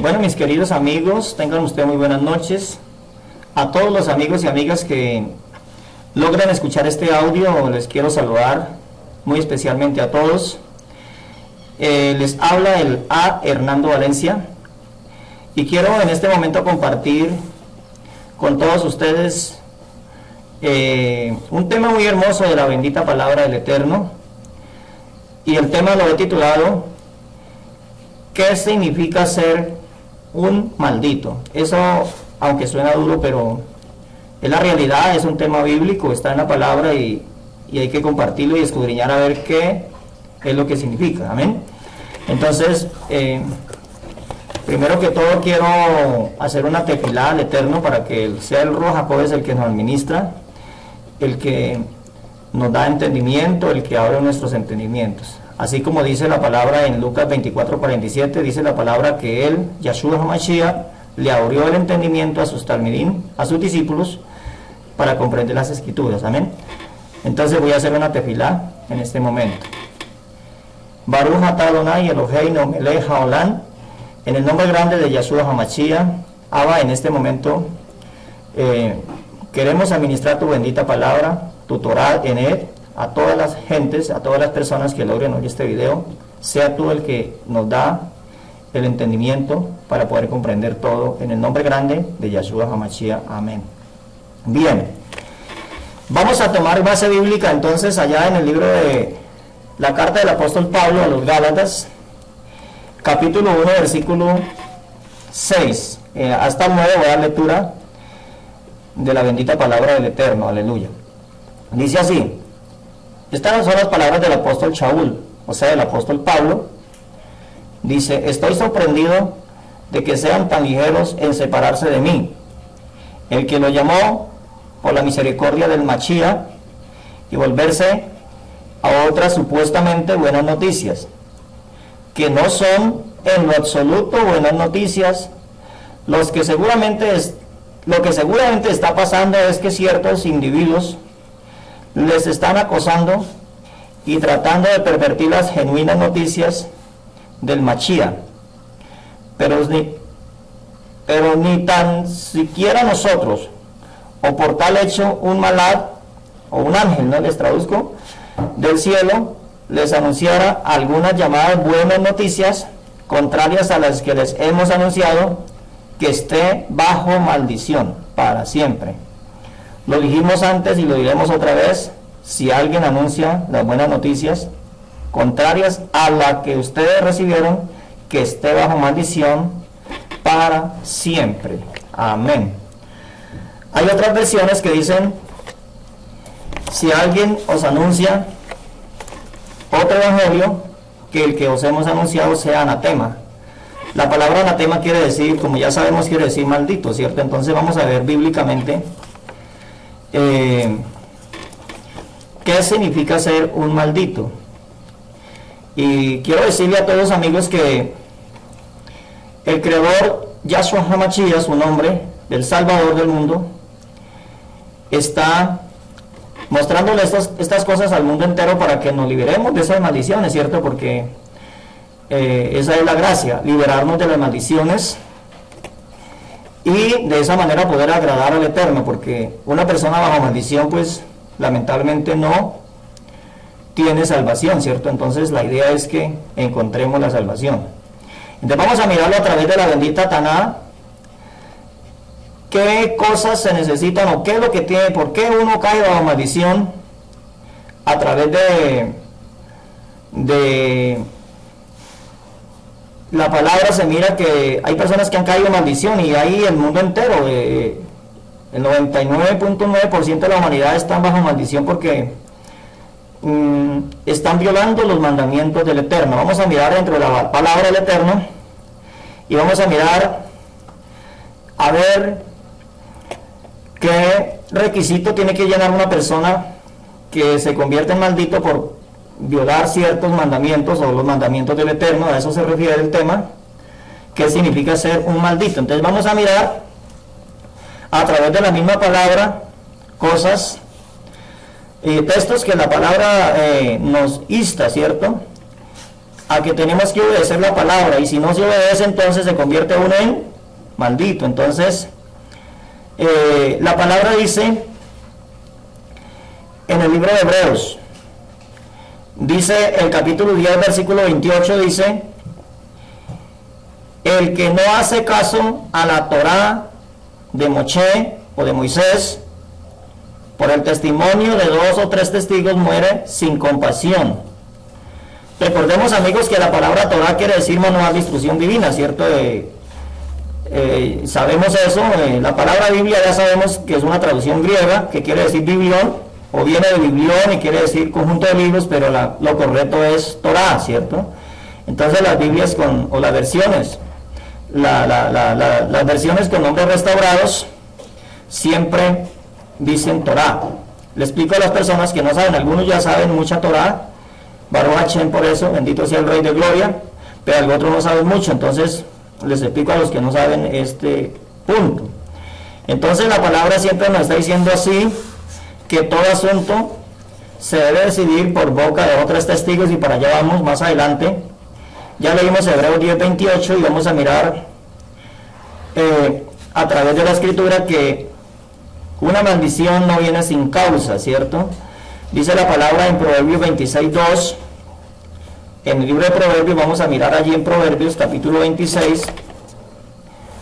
Bueno, mis queridos amigos, tengan ustedes muy buenas noches. A todos los amigos y amigas que logran escuchar este audio, les quiero saludar muy especialmente a todos. Les habla el A. Hernando Valencia y quiero en este momento compartir con todos ustedes un tema muy hermoso de la bendita palabra del Eterno, y el tema lo he titulado ¿qué significa ser un maldito? Eso, aunque suena duro, pero es la realidad, es un tema bíblico, está en la palabra y hay que compartirlo y escudriñar a ver qué es lo que significa. Amén. Entonces, primero que todo quiero hacer una tefilá al Eterno para que sea el Ruach HaKodesh el que nos administra, el que nos da entendimiento, el que abre nuestros entendimientos. Así como dice la palabra en Lucas 24:47, dice la palabra que él, Yahshua HaMashiach, le abrió el entendimiento a sus talmidim, a sus discípulos, para comprender las escrituras. Amén. Entonces voy a hacer una tefilá en este momento. Baruch atah Adonai Eloheinu melech haolam, en el nombre grande de Yahshua HaMashiach, Abba, en este momento queremos administrar tu bendita palabra, tu Torah en él, a todas las gentes, a todas las personas que logren oír este video. Sea tú el que nos da el entendimiento para poder comprender todo, en el nombre grande de Yahshua HaMashiach. Amén. Bien, vamos a tomar base bíblica entonces allá en el libro de la carta del apóstol Pablo a los Gálatas, capítulo 1, versículo 6 hasta el 9. Voy a dar lectura de la bendita palabra del Eterno. Aleluya. Dice así. Estas son las palabras del apóstol Shaul, o sea, del apóstol Pablo. Dice: estoy sorprendido de que sean tan ligeros en separarse de mí, el que lo llamó por la misericordia del Mashiach, y volverse a otras supuestamente buenas noticias, que no son en lo absoluto buenas noticias. Lo que seguramente está pasando es que ciertos individuos les están acosando y tratando de pervertir las genuinas noticias del Mashiach, pero ni tan siquiera nosotros, o por tal hecho un malad o un ángel, no les traduzco, del cielo les anunciara algunas llamadas buenas noticias contrarias a las que les hemos anunciado, que esté bajo maldición para siempre. Lo dijimos antes y lo diremos otra vez: si alguien anuncia las buenas noticias contrarias a las que ustedes recibieron, que esté bajo maldición para siempre. Amén. Hay otras versiones que dicen: si alguien os anuncia otro evangelio que el que os hemos anunciado, sea anatema. La palabra anatema quiere decir, como ya sabemos, quiere decir maldito, ¿cierto? Entonces vamos a ver bíblicamente ¿qué significa ser un maldito? Y quiero decirle a todos los amigos que el Creador Yahshua HaMashiach, su nombre, del Salvador del mundo, está mostrándole estas cosas al mundo entero para que nos liberemos de esas maldiciones, ¿cierto? Porque esa es la gracia, liberarnos de las maldiciones y de esa manera poder agradar al Eterno, porque una persona bajo maldición, pues lamentablemente no tiene salvación, ¿cierto? Entonces la idea es que encontremos la salvación. Entonces vamos a mirarlo a través de la bendita Taná, qué cosas se necesitan o qué es lo que tiene, por qué uno cae bajo maldición. A través de la palabra se mira que hay personas que han caído en maldición, y ahí el mundo entero, el 99.9% de la humanidad están bajo maldición porque están violando los mandamientos del Eterno. Vamos a mirar dentro de la palabra del Eterno y vamos a mirar a ver qué requisito tiene que llenar una persona que se convierte en maldito por violar ciertos mandamientos o los mandamientos del Eterno. A eso se refiere el tema, qué significa ser un maldito. Entonces vamos a mirar a través de la misma palabra cosas, textos que la palabra nos insta, ¿cierto? a que tenemos que obedecer la palabra, y si no se obedece, entonces se convierte uno en maldito. Entonces, la palabra dice en el libro de Hebreos, dice el capítulo 10, versículo 28, dice: el que no hace caso a la Torá de Moshe o de Moisés, por el testimonio de 2 o 3 testigos muere sin compasión. Recordemos, amigos, que la palabra Torá quiere decir manual de instrucción divina, ¿cierto? Sabemos eso. La palabra Biblia ya sabemos que es una traducción griega que quiere decir biblión, o viene de biblión y quiere decir conjunto de libros, pero lo correcto es Torá, ¿cierto? Entonces las Biblias o las versiones, las versiones con nombres restaurados siempre dicen Torá. Le explico a las personas que no saben, algunos ya saben mucha Torá, Baruch Hashem, por eso, bendito sea el Rey de Gloria, pero otros no saben mucho, entonces les explico a los que no saben este punto. Entonces la palabra siempre nos está diciendo así, que todo asunto se debe decidir por boca de 2 o 3 testigos, y para allá vamos más adelante. Ya leímos Hebreos 10, 28, y vamos a mirar a través de la escritura que una maldición no viene sin causa, ¿cierto? Dice la palabra en Proverbios 26, 2, en el libro de Proverbios, vamos a mirar allí en Proverbios capítulo 26,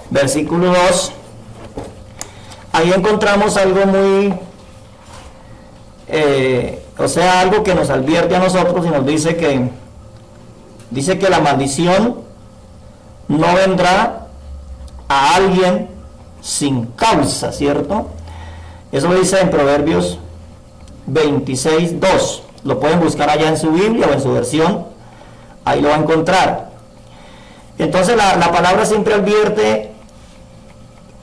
versículo 2, ahí encontramos algo muy, algo que nos advierte a nosotros, y nos dice que la maldición no vendrá a alguien sin causa, ¿cierto? Eso lo dice en Proverbios 26, 2. Lo pueden buscar allá en su Biblia o en su versión, ahí lo va a encontrar. Entonces la palabra siempre advierte,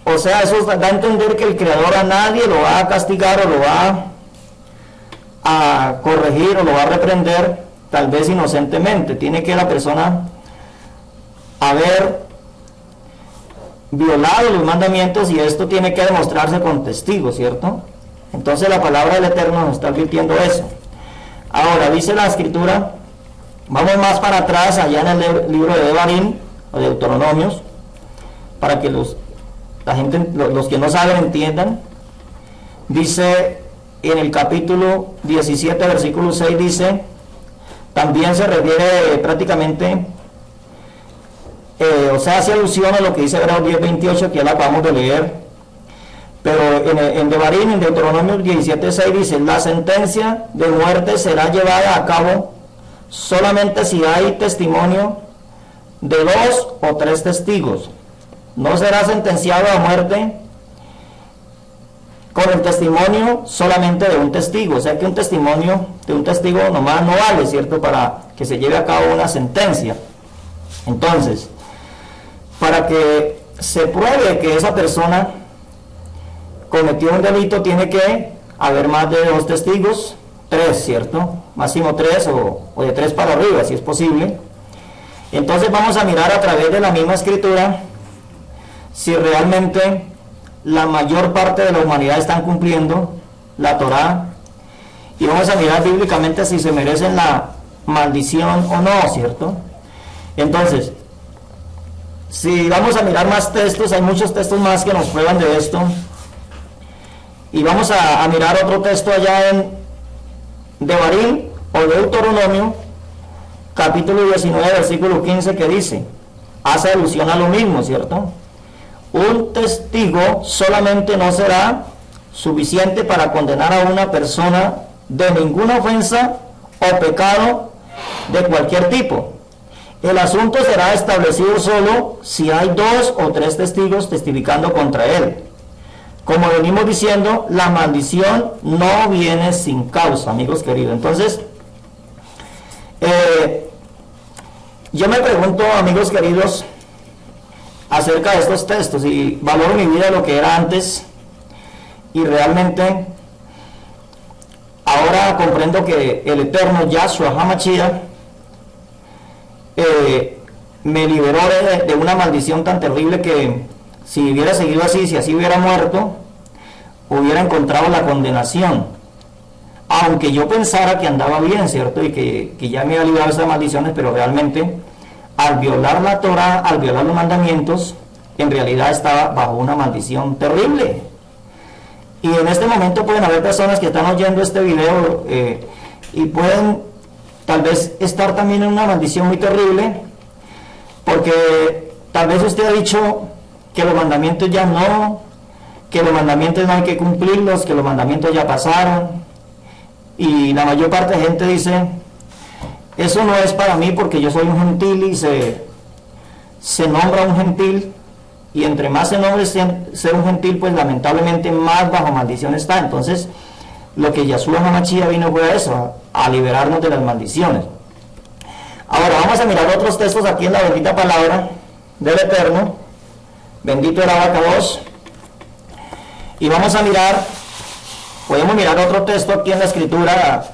eso da a entender que el Creador a nadie lo va a castigar o lo va a corregir o lo va a reprender, tal vez inocentemente. Tiene que la persona haber violado los mandamientos, y esto tiene que demostrarse con testigos, ¿cierto? Entonces la palabra del Eterno nos está advirtiendo eso. Ahora dice la escritura, vamos más para atrás, allá en el libro de Devarim o de Deuteronomios, para que los que no saben entiendan. Dice en el capítulo 17, versículo 6, dice, también se refiere prácticamente, hace alusión a lo que dice Hebreos 10, 28, que ya la acabamos de leer. Pero en Devarim, en Deuteronomio 17, 6, dice: la sentencia de muerte será llevada a cabo solamente si hay testimonio de 2 o 3 testigos. No será sentenciado a muerte con el testimonio solamente de un testigo. O sea que un testimonio de un testigo nomás no vale, ¿cierto?, para que se lleve a cabo una sentencia. Entonces, para que se pruebe que esa persona cometió un delito, tiene que haber más de 2 testigos, 3, ¿cierto? Máximo 3 o de 3 para arriba, si es posible. Entonces vamos a mirar a través de la misma escritura si realmente la mayor parte de la humanidad están cumpliendo la Torá, y vamos a mirar bíblicamente si se merecen la maldición o no, ¿cierto? Entonces, si vamos a mirar más textos, hay muchos textos más que nos prueban de esto. Y vamos a mirar otro texto allá en Devarim o Deuteronomio, capítulo 19, versículo 15, que dice, hace alusión a lo mismo, ¿cierto? Un testigo solamente no será suficiente para condenar a una persona de ninguna ofensa o pecado de cualquier tipo. El asunto será establecido solo si hay 2 o 3 testigos testificando contra él. Como venimos diciendo, la maldición no viene sin causa, amigos queridos. Entonces, yo me pregunto, amigos queridos, acerca de estos textos, y valoro mi vida lo que era antes, y realmente ahora comprendo que el eterno Yahshua HaMashiach me liberó de una maldición tan terrible que si hubiera seguido así, si así hubiera muerto, hubiera encontrado la condenación. aunque yo pensara que andaba bien, ¿cierto? Y que ya me había librado de esas maldiciones, pero realmente al violar la Torah, al violar los mandamientos, en realidad estaba bajo una maldición terrible. Y en este momento pueden haber personas que están oyendo este video y pueden tal vez estar también en una maldición muy terrible, porque tal vez usted ha dicho que los mandamientos ya no, que los mandamientos no hay que cumplirlos, que los mandamientos ya pasaron, y la mayor parte de gente dice, eso no es para mí porque yo soy un gentil, y se nombra un gentil, y entre más se nombre ser un gentil, pues lamentablemente más bajo maldición está. Entonces lo que Yahshua HaMashiach vino fue a eso, a liberarnos de las maldiciones. Ahora vamos a mirar otros textos aquí en la bendita palabra del Eterno, bendito el Abacados, y vamos a mirar, podemos mirar otro texto aquí en la escritura.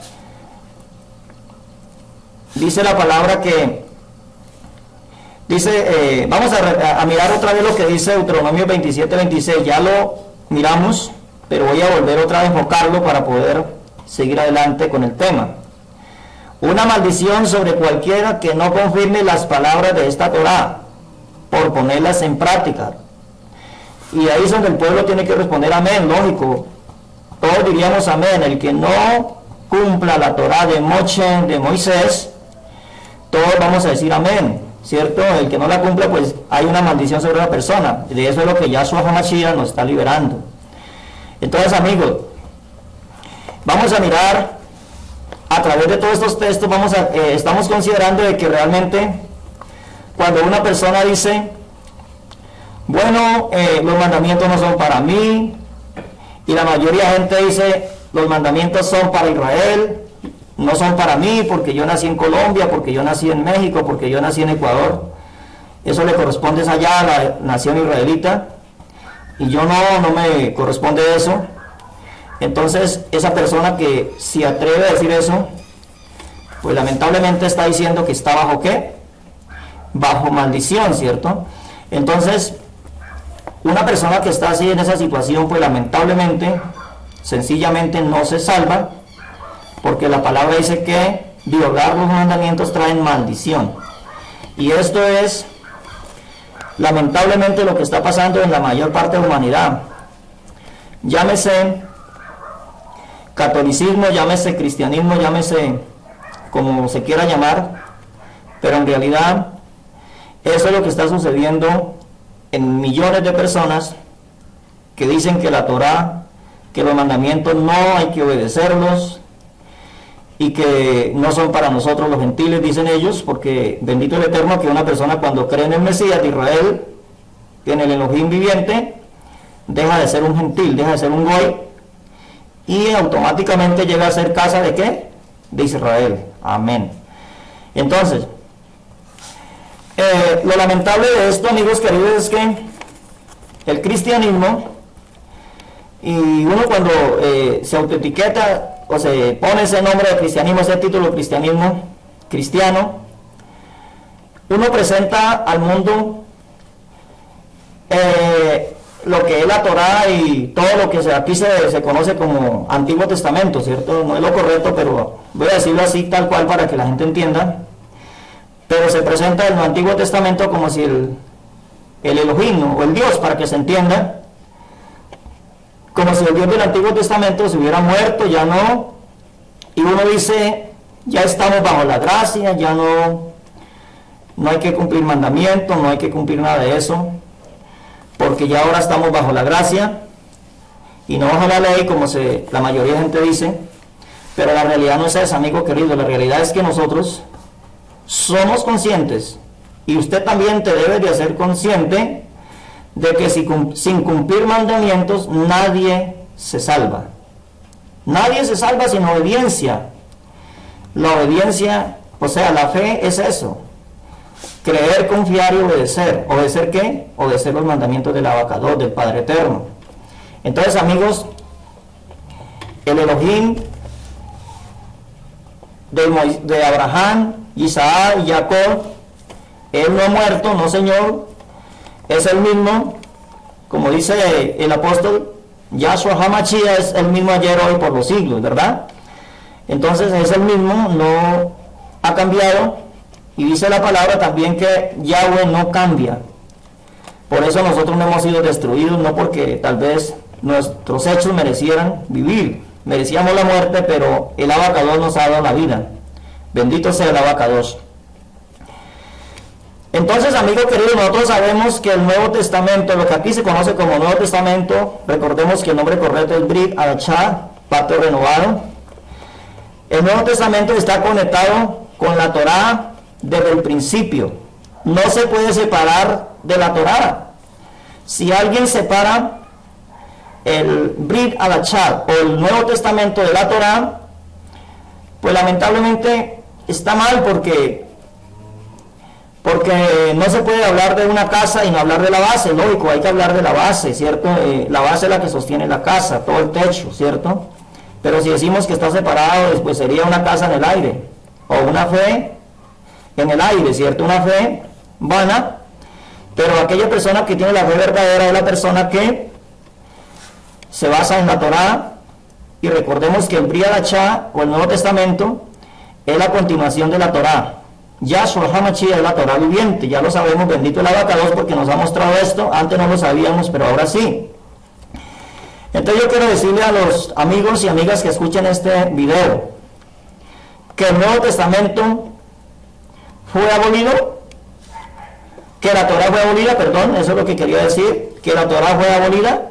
Dice la palabra que dice, vamos a mirar otra vez lo que dice Deuteronomio 27-26, ya lo miramos, pero voy a volver otra vez a enfocarlo para poder seguir adelante con el tema. Una maldición sobre cualquiera que no confirme las palabras de esta Torah, por ponerlas en práctica. Y ahí es donde el pueblo tiene que responder amén, lógico. Todos diríamos amén. El que no cumpla la Torah de Moisés, todos vamos a decir amén, ¿cierto? El que no la cumpla, pues hay una maldición sobre la persona. De eso es lo que Yahshua HaMashiach nos está liberando. Entonces, amigos, vamos a mirar a través de todos estos textos, estamos considerando de que realmente cuando una persona dice, bueno, los mandamientos no son para mí, y la mayoría de gente dice, los mandamientos son para Israel, no son para mí porque yo nací en Colombia, porque yo nací en México, porque yo nací en Ecuador, eso le corresponde allá a la nación israelita, y yo no me corresponde eso. Entonces esa persona que se atreve a decir eso, pues lamentablemente está diciendo que está bajo ¿qué? Bajo maldición, ¿cierto? Entonces una persona que está así en esa situación, pues lamentablemente, sencillamente no se salva, porque la palabra dice que violar los mandamientos traen maldición. Y esto es lamentablemente lo que está pasando en la mayor parte de la humanidad. Llámese catolicismo, llámese cristianismo, llámese como se quiera llamar, pero en realidad eso es lo que está sucediendo en millones de personas que dicen que la Torah, que los mandamientos no hay que obedecerlos y que no son para nosotros los gentiles, dicen ellos, porque bendito el Eterno que una persona cuando cree en el Mesías de Israel, en el Elohim viviente, deja de ser un gentil, deja de ser un goy y automáticamente llega a ser casa de ¿qué? De Israel. Amén. Entonces, lo lamentable de esto, amigos queridos, es que el cristianismo, y uno cuando se autoetiqueta o se pone ese nombre de cristianismo, ese título cristianismo, cristiano, uno presenta al mundo lo que es la Torah y todo lo que aquí se conoce como Antiguo Testamento, ¿cierto? No es lo correcto, pero voy a decirlo así tal cual para que la gente entienda. Pero se presenta en el Antiguo Testamento como si el Elohim o el Dios, para que se entienda, como si el Dios del Antiguo Testamento se hubiera muerto, ya no, y uno dice, ya estamos bajo la gracia, ya no hay que cumplir mandamientos, no hay que cumplir nada de eso, porque ya ahora estamos bajo la gracia, y no bajo la ley, como la mayoría de gente dice, pero la realidad no es esa, amigo querido, la realidad es que nosotros somos conscientes, y usted también te debe de hacer consciente de que sin cumplir mandamientos nadie se salva. Nadie se salva sin obediencia. La obediencia, o sea, la fe es eso: creer, confiar y obedecer. ¿Obedecer qué? Obedecer los mandamientos del Abacados, del Padre Eterno. Entonces, amigos, el Elohim de Abraham, Isaac y Jacob, él no ha muerto, no señor, es el mismo, como dice el apóstol, Yahshua HaMashiach es el mismo ayer, hoy, por los siglos, ¿verdad? Entonces es el mismo, no ha cambiado, y dice la palabra también que Yahweh no cambia. Por eso nosotros no hemos sido destruidos, no porque tal vez nuestros hechos merecieran vivir, merecíamos la muerte, pero el Abacados nos ha dado la vida. Bendito sea el Abacados. Entonces, amigos queridos, nosotros sabemos que el Nuevo Testamento, lo que aquí se conoce como Nuevo Testamento, recordemos que el nombre correcto es Brit Hadashah, pacto renovado. El Nuevo Testamento está conectado con la Torá desde el principio. No se puede separar de la Torá. Si alguien separa el Brit Hadashah o el Nuevo Testamento de la Torá, pues lamentablemente está mal, porque no se puede hablar de una casa y no hablar de la base. Lógico, hay que hablar de la base, ¿cierto? La base es la que sostiene la casa, todo el techo, ¿cierto? Pero si decimos que está separado, pues sería una casa en el aire, o una fe en el aire, ¿cierto? Una fe vana. Pero aquella persona que tiene la fe verdadera es la persona que se basa en la Torá. Y recordemos que el Brit Hadashah o el Nuevo Testamento es la continuación de la Torá. Yahshua HaMashiach es la Torá viviente, ya lo sabemos, bendito el Abacados, porque nos ha mostrado esto. Antes no lo sabíamos, pero ahora sí. Entonces yo quiero decirle a los amigos y amigas que escuchen este video que el Nuevo Testamento fue abolido, que la Torá fue abolida, perdón, eso es lo que quería decir, que la Torá fue abolida.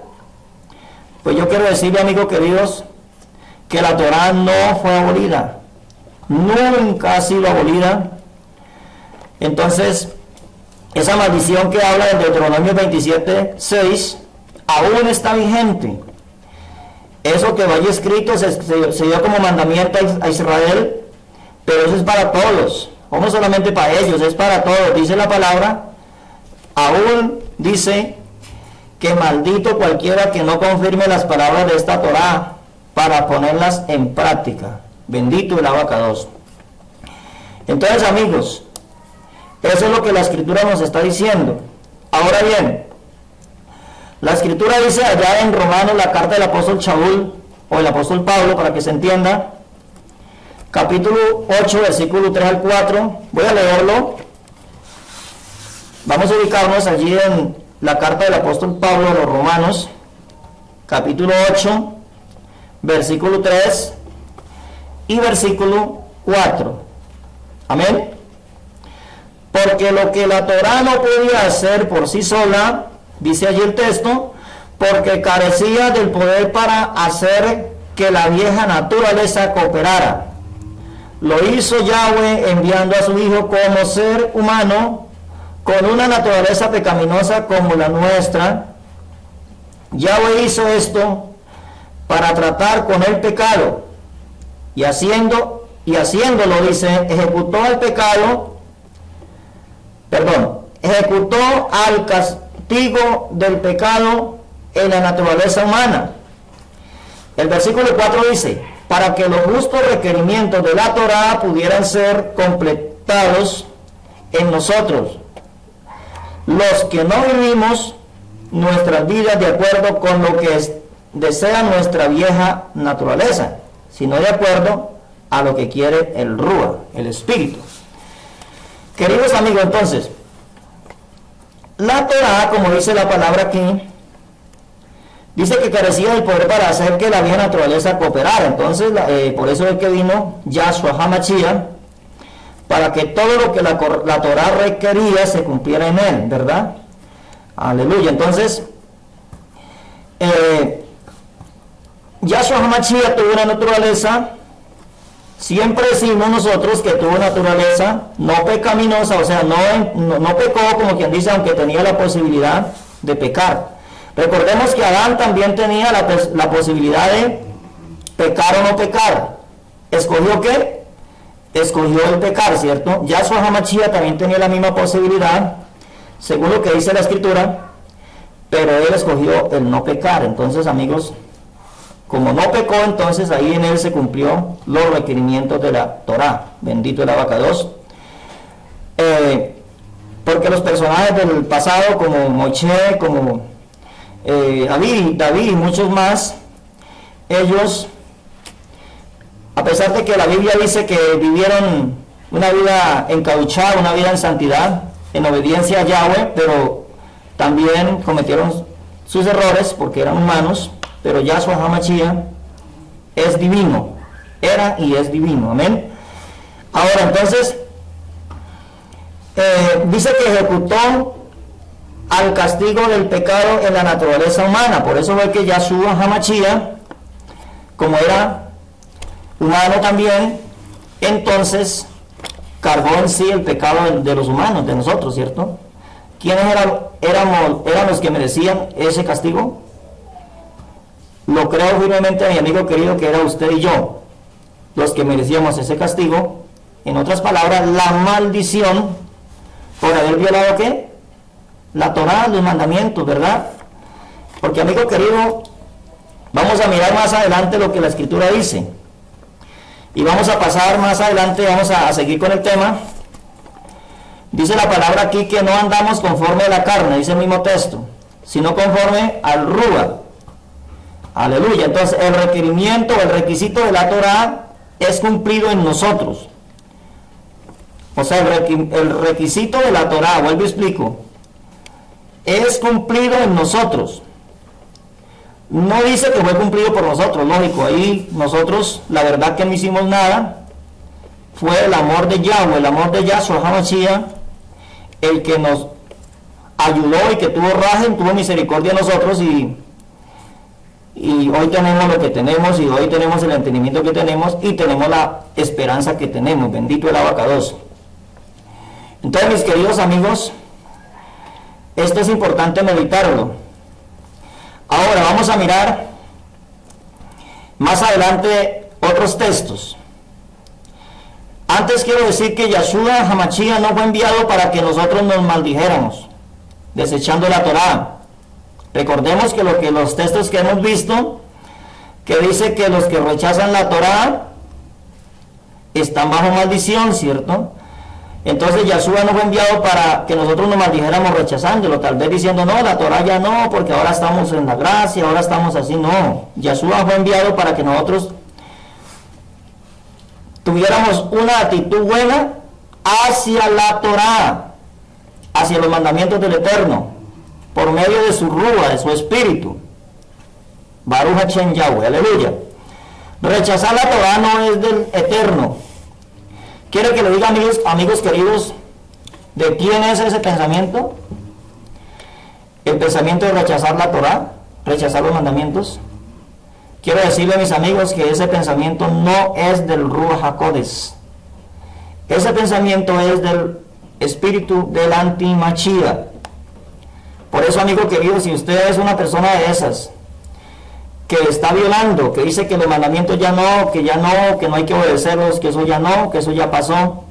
Pues yo quiero decirle, amigos queridos, que la Torá no fue abolida, nunca ha sido abolida. Entonces, esa maldición que habla en Deuteronomio 27:6 aún está vigente. Eso que vaya escrito se dio como mandamiento a Israel, pero eso es para todos, no solamente para ellos, es para todos. Dice la palabra, aún dice que maldito cualquiera que no confirme las palabras de esta Torá para ponerlas en práctica. Bendito el Abacados. Entonces, amigos, eso es lo que la Escritura nos está diciendo. Ahora bien, la Escritura dice allá en Romanos, la carta del apóstol Shaul, o el apóstol Pablo, para que se entienda, capítulo 8, versículo 3 al 4, voy a leerlo. Vamos a ubicarnos allí en la carta del apóstol Pablo a los Romanos, capítulo 8, versículo 3 y versículo 4. Amén. Porque lo que la Torá no podía hacer por sí sola, dice allí el texto, porque carecía del poder para hacer que la vieja naturaleza cooperara. Lo hizo Yahweh enviando a su Hijo como ser humano, con una naturaleza pecaminosa como la nuestra. Yahweh hizo esto para tratar con el pecado, y haciéndolo, dice, ejecutó al castigo del pecado en la naturaleza humana. El versículo 4 dice, para que los justos requerimientos de la Torá pudieran ser completados en nosotros, los que no vivimos nuestras vidas de acuerdo con lo que desea nuestra vieja naturaleza, sino de acuerdo a lo que quiere el Rúa, el Espíritu. Queridos amigos, entonces, la Torá, como dice la palabra aquí, dice que carecía del poder para hacer que la vieja naturaleza cooperara. Entonces, por eso es que vino Yahshua HaMashiach, para que todo lo que la Torá requería se cumpliera en él, ¿verdad? Aleluya. Entonces, Yahshua HaMashiach tuvo una naturaleza, siempre decimos nosotros que tuvo naturaleza no pecaminosa, o sea, no pecó, como quien dice, aunque tenía la posibilidad de pecar. Recordemos que Adán también tenía la posibilidad de pecar o no pecar. ¿Escogió qué? Escogió el pecar, ¿cierto? Yahshua HaMashiach también tenía la misma posibilidad, según lo que dice la Escritura, pero él escogió el no pecar. Entonces, amigos, como no pecó, entonces ahí en él se cumplió los requerimientos de la Torá. Bendito el Abacados. Porque los personajes del pasado, como Moisés, como David y muchos más, ellos A pesar de que la Biblia dice que vivieron una vida encauchada, una vida en santidad, en obediencia a Yahweh, pero también cometieron sus errores porque eran humanos, pero Yahshua HaMashiach es divino, era y es divino, amén. Ahora entonces, dice que ejecutó al castigo del pecado en la naturaleza humana, por eso fue que Yahshua HaMashiach, como era humano también, entonces cargó en sí el pecado de los humanos, de nosotros, ¿cierto? ¿Quiénes eran los que merecían ese castigo? Lo creo firmemente, mi amigo querido, que era usted y yo, los que merecíamos ese castigo. En otras palabras, la maldición por haber violado ¿qué? La Torá, los mandamientos, ¿verdad? Porque, amigo querido, vamos a mirar más adelante lo que la Escritura dice. Y vamos a pasar más adelante, vamos a seguir con el tema. Dice la palabra aquí que no andamos conforme a la carne, dice el mismo texto, sino conforme al Rúa. Aleluya. Entonces el requerimiento, el requisito de la Torá es cumplido en nosotros. O sea, el requisito de la Torá, vuelvo y explico, es cumplido en nosotros. No dice que fue cumplido por nosotros, lógico, ahí nosotros, la verdad que no hicimos nada, fue el amor de Yahweh, el amor de Yahshua HaMashiach, el que nos ayudó y que tuvo rajem, tuvo misericordia de nosotros y hoy tenemos lo que tenemos y hoy tenemos el entendimiento que tenemos y tenemos la esperanza que tenemos, bendito el abacados. Entonces, mis queridos amigos, esto es importante meditarlo. Ahora vamos a mirar más adelante otros textos. Antes quiero decir que Yahshua HaMashiach no fue enviado para que nosotros nos maldijéramos, desechando la Torá. Recordemos que los textos que hemos visto, que dice que los que rechazan la Torá están bajo maldición, ¿cierto? Entonces Yahshua no fue enviado para que nosotros nos maldijéramos rechazándolo, tal vez diciendo, no, la Torá ya no, porque ahora estamos en la gracia, ahora estamos así. No, Yahshua fue enviado para que nosotros tuviéramos una actitud buena hacia la Torá, hacia los mandamientos del Eterno, por medio de su Rúa, de su Espíritu. Baruch Hashem Yahweh, aleluya. Rechazar la Torá no es del Eterno. ¿Quiere que le diga, amigos queridos, de quién es ese pensamiento? El pensamiento de rechazar la Torá, rechazar los mandamientos. Quiero decirle a mis amigos que ese pensamiento no es del Ruach HaKodesh. Ese pensamiento es del espíritu del anti-Mashiach. Por eso, amigo querido, si usted es una persona de esas que está violando, que dice que los mandamientos ya no, que no hay que obedecerlos, que eso ya no, que eso ya pasó,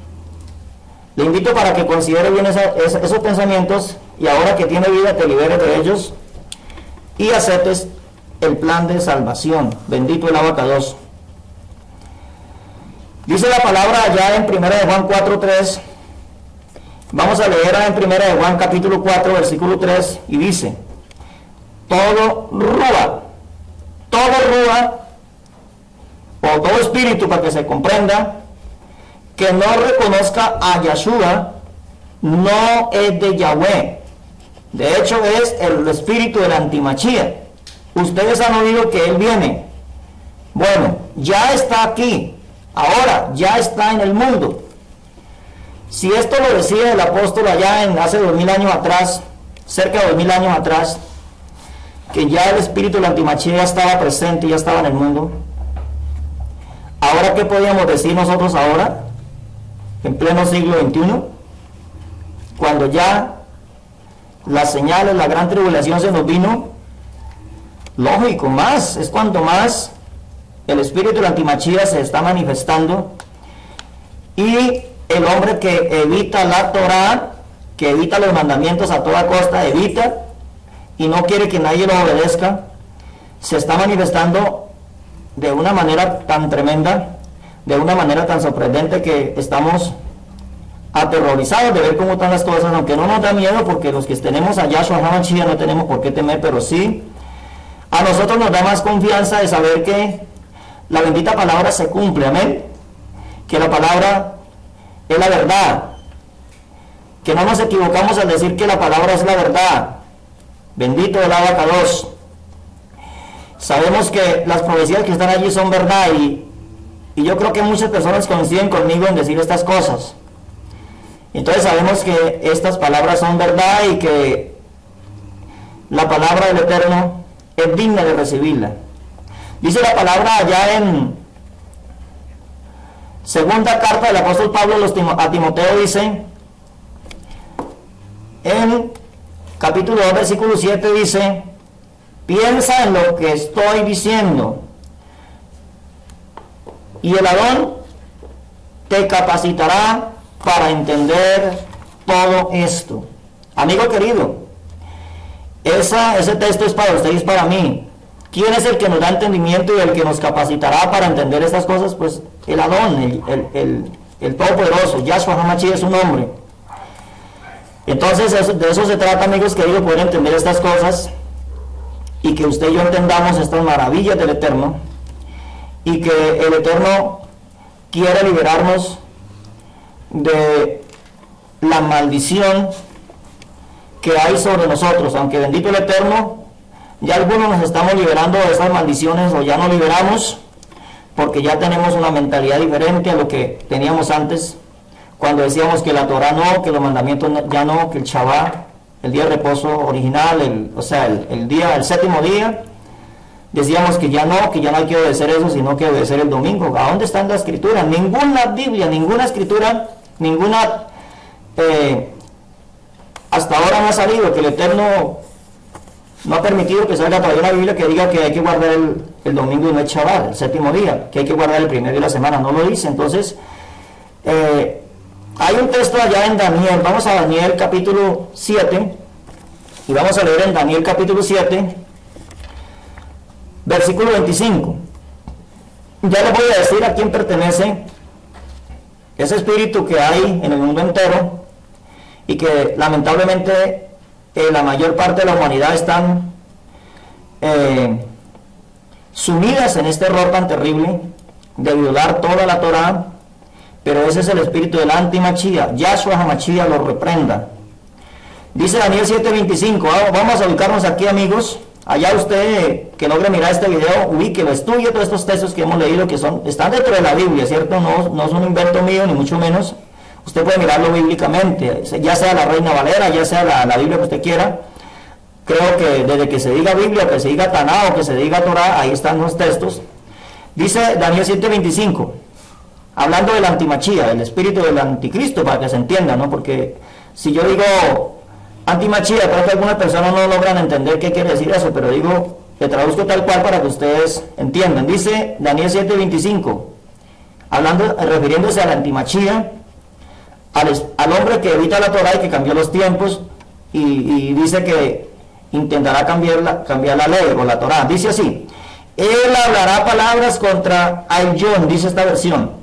le invito para que considere bien esos pensamientos y ahora que tiene vida te liberes de ellos y aceptes el plan de salvación. Bendito el abacados. Dice la palabra allá en 1 de Juan 4:3. Vamos a leer en 1 de Juan capítulo 4 versículo 3 y dice: todo Rúa o todo espíritu, para que se comprenda, que no reconozca a Yahshua no es de Yahweh. De hecho es el espíritu del antimachía. Ustedes han oído que él viene. Bueno, ya está aquí, ahora ya está en el mundo. Si esto lo decía el apóstol allá hace 2000 años atrás, cerca de 2000 años atrás, que ya el espíritu de la antimachía ya estaba presente, ya estaba en el mundo, ahora ¿qué podíamos decir nosotros ahora, en pleno siglo XXI, cuando ya las señales, la gran tribulación se nos vino? Lógico, más, es cuanto más el espíritu de la antimachía se está manifestando y el hombre que evita la Torá, que evita los mandamientos a toda costa, evita y no quiere que nadie lo obedezca, se está manifestando de una manera tan tremenda, de una manera tan sorprendente que estamos aterrorizados de ver cómo están las cosas, aunque no nos da miedo porque los que tenemos a Yahshua HaMashiach no tenemos por qué temer, pero sí a nosotros nos da más confianza de saber que la bendita palabra se cumple, amén. Que la palabra es la verdad. Que no nos equivocamos al decir que la palabra es la verdad. Bendito el Abacados. Sabemos que las profecías que están allí son verdad y yo creo que muchas personas coinciden conmigo en decir estas cosas. Entonces sabemos que estas palabras son verdad y que la palabra del Eterno es digna de recibirla. Dice la palabra allá en segunda carta del apóstol Pablo a Timoteo, dice en capítulo 2 versículo 7, dice: piensa en lo que estoy diciendo y el Adón te capacitará para entender todo esto. Amigo querido, ese texto es para usted y es para mí. ¿Quién es el que nos da entendimiento y el que nos capacitará para entender estas cosas? Pues el Adón, el Todopoderoso, Yahshua HaMashiach es su nombre. Entonces de eso se trata, amigos queridos, poder entender estas cosas y que usted y yo entendamos estas maravillas del Eterno y que el Eterno quiere liberarnos de la maldición que hay sobre nosotros. Aunque bendito el Eterno, ya algunos nos estamos liberando de esas maldiciones o ya no liberamos porque ya tenemos una mentalidad diferente a lo que teníamos antes, cuando decíamos que la Torah no, que los mandamientos ya no, que el Shabbat, el día de reposo original, el séptimo día, decíamos que ya no hay que obedecer eso, sino que obedecer el domingo. ¿A dónde está la escritura? Ninguna Biblia, ninguna escritura, hasta ahora no ha salido, que el Eterno no ha permitido que salga todavía una Biblia que diga que hay que guardar el domingo y no el Shabbat, el séptimo día, que hay que guardar el primer día de la semana, no lo dice. Entonces, hay un texto allá en Daniel, vamos a Daniel capítulo 7, y vamos a leer en Daniel capítulo 7, versículo 25. Ya les voy a decir a quién pertenece ese espíritu que hay en el mundo entero y que lamentablemente la mayor parte de la humanidad están sumidas en este error tan terrible de violar toda la Torah. Pero ese es el espíritu del anti-Mashiach. Yahshua HaMashiach lo reprenda. Dice Daniel 7:25. Vamos a ubicarnos aquí, amigos. Allá usted que logre mirar este video, ubíquelo, estudie todos estos textos que hemos leído, que están dentro de la Biblia, ¿cierto? No son un invento mío, ni mucho menos. Usted puede mirarlo bíblicamente, ya sea la Reina Valera, ya sea la Biblia que usted quiera. Creo que desde que se diga Biblia, que se diga Taná o que se diga Torah, ahí están los textos. Dice Daniel 7:25. Hablando del antimachía, el espíritu del anticristo, para que se entienda, ¿no? Porque si yo digo antimachía, creo que algunas personas no logran entender qué quiere decir eso, pero digo, le traduzco tal cual para que ustedes entiendan. Dice Daniel 7:25, refiriéndose al antimachía, al hombre que evita la Torah y que cambió los tiempos, y dice que intentará cambiar la ley o la Torah. Dice así: él hablará palabras contra Ayón, dice esta versión.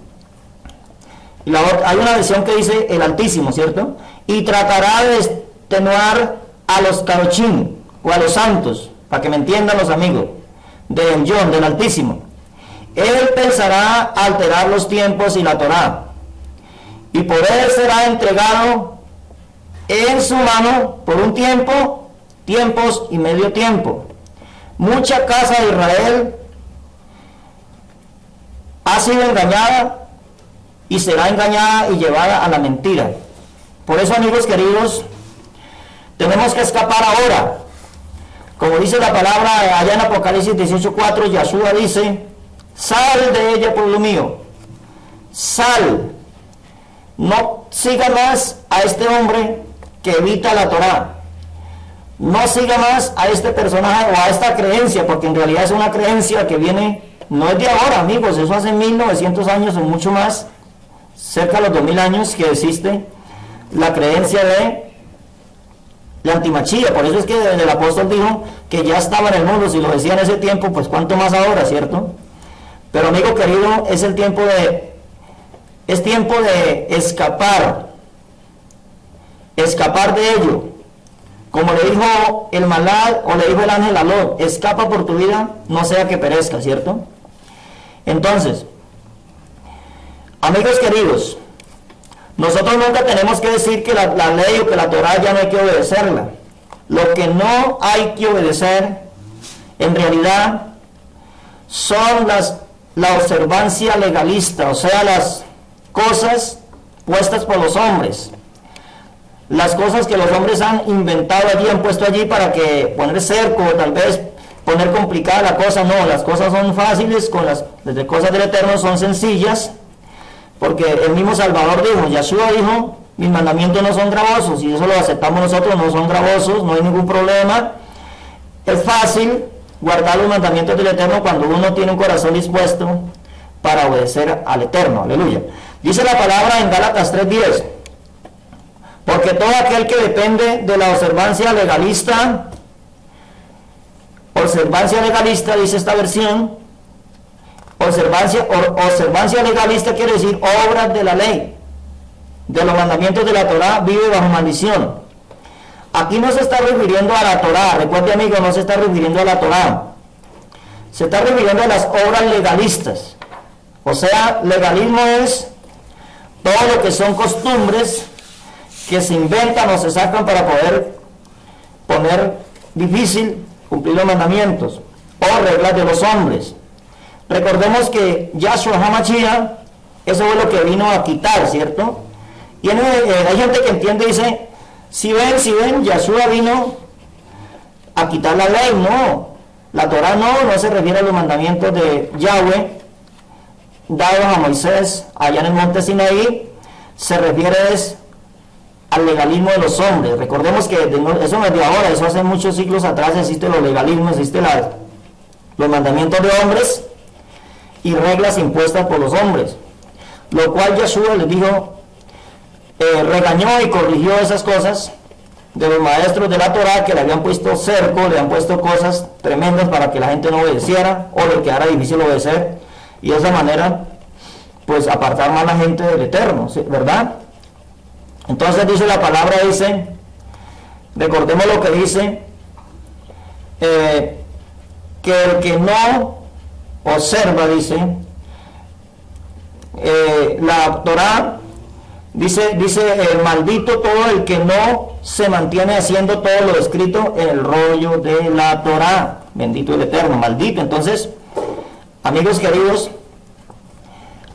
Hay una versión que dice el Altísimo, ¿cierto? Y tratará de extenuar a los Kadoshim o a los santos, para que me entiendan los amigos, del Yom, del Altísimo. Él pensará alterar los tiempos y la Torá, y por él será entregado en su mano por un tiempo, tiempos y medio tiempo. Mucha casa de Israel ha sido engañada y será engañada y llevada a la mentira. Por eso, amigos queridos, tenemos que escapar ahora. Como dice la palabra allá en Apocalipsis 18:4, Yahshua dice: sal de ella, pueblo mío, sal. No siga más a este hombre que evita la Torá. No siga más a este personaje o a esta creencia, porque en realidad es una creencia que viene, no es de ahora, amigos, eso hace 1900 años o mucho más, cerca de los 2000 años que existe la creencia de la antimachía. Por eso es que el apóstol dijo que ya estaba en el mundo. Si lo decía en ese tiempo, pues cuánto más ahora, ¿cierto? Pero, amigo querido, es tiempo de escapar de ello. Como le dijo el Malad, o le dijo el ángel a Lot: escapa por tu vida, no sea que perezca, ¿cierto? Entonces, amigos queridos, nosotros nunca tenemos que decir que la ley o que la Torá ya no hay que obedecerla. Lo que no hay que obedecer, en realidad, son la observancia legalista, o sea, las cosas puestas por los hombres. Las cosas que los hombres han inventado allí, han puesto allí para que poner cerco, tal vez poner complicada la cosa. No, las cosas son fáciles, las cosas del Eterno son sencillas, porque el mismo Salvador dijo, Yahshua dijo, mis mandamientos no son gravosos, y eso lo aceptamos nosotros, no son gravosos, no hay ningún problema. Es fácil guardar los mandamientos del Eterno cuando uno tiene un corazón dispuesto para obedecer al Eterno, aleluya. Dice la palabra en Gálatas 3:10, porque todo aquel que depende de la observancia legalista, dice esta versión, observancia legalista quiere decir obras de la ley, de los mandamientos de la Torá, vive bajo maldición. Aquí no se está refiriendo a la Torá, recuerde amigo, no se está refiriendo a la Torá, se está refiriendo a las obras legalistas. O sea, legalismo es todo lo que son costumbres que se inventan o se sacan para poder poner difícil cumplir los mandamientos o reglas de los hombres. Recordemos que Yahshua HaMashiach, eso es lo que vino a quitar, ¿cierto? Y hay gente que entiende y dice, si ven, Yahshua vino a quitar la ley. No, la Torah no se refiere a los mandamientos de Yahweh dados a Moisés allá en el monte Sinaí, se refiere al legalismo de los hombres. Recordemos que eso no es de ahora, eso hace muchos siglos atrás existe los legalismos, existe los mandamientos de hombres y reglas impuestas por los hombres, lo cual Yahshua les dijo, regañó y corrigió esas cosas de los maestros de la Torá que le habían puesto cerco, le habían puesto cosas tremendas para que la gente no obedeciera o le quedara difícil obedecer, y de esa manera pues apartar más a la gente del Eterno, ¿sí? ¿Verdad? Entonces dice la palabra, dice, recordemos lo que dice, que el que no observa, dice, la Torá, dice maldito todo el que no se mantiene haciendo todo lo escrito en el rollo de la Torá, bendito el Eterno, maldito. Entonces, amigos queridos,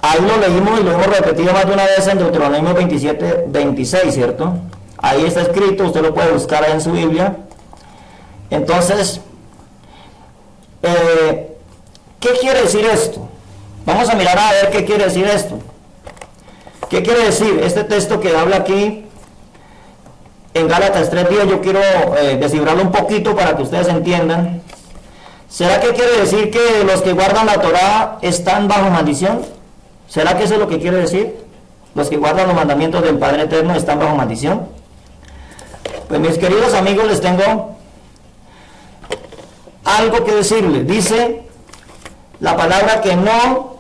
ahí lo leímos y lo hemos repetido más de una vez en Deuteronomio 27:26, ¿cierto? Ahí está escrito, usted lo puede buscar ahí en su Biblia. Entonces, ¿qué quiere decir esto? Vamos a mirar a ver qué quiere decir esto. ¿Qué quiere decir este texto que habla aquí en Gálatas 3:10? Yo quiero descifrarlo un poquito para que ustedes entiendan. ¿Será que quiere decir que los que guardan la Torá están bajo maldición? ¿Será que eso es lo que quiere decir? ¿Los que guardan los mandamientos del Padre Eterno están bajo maldición? Pues mis queridos amigos, les tengo algo que decirles. Dice la palabra que no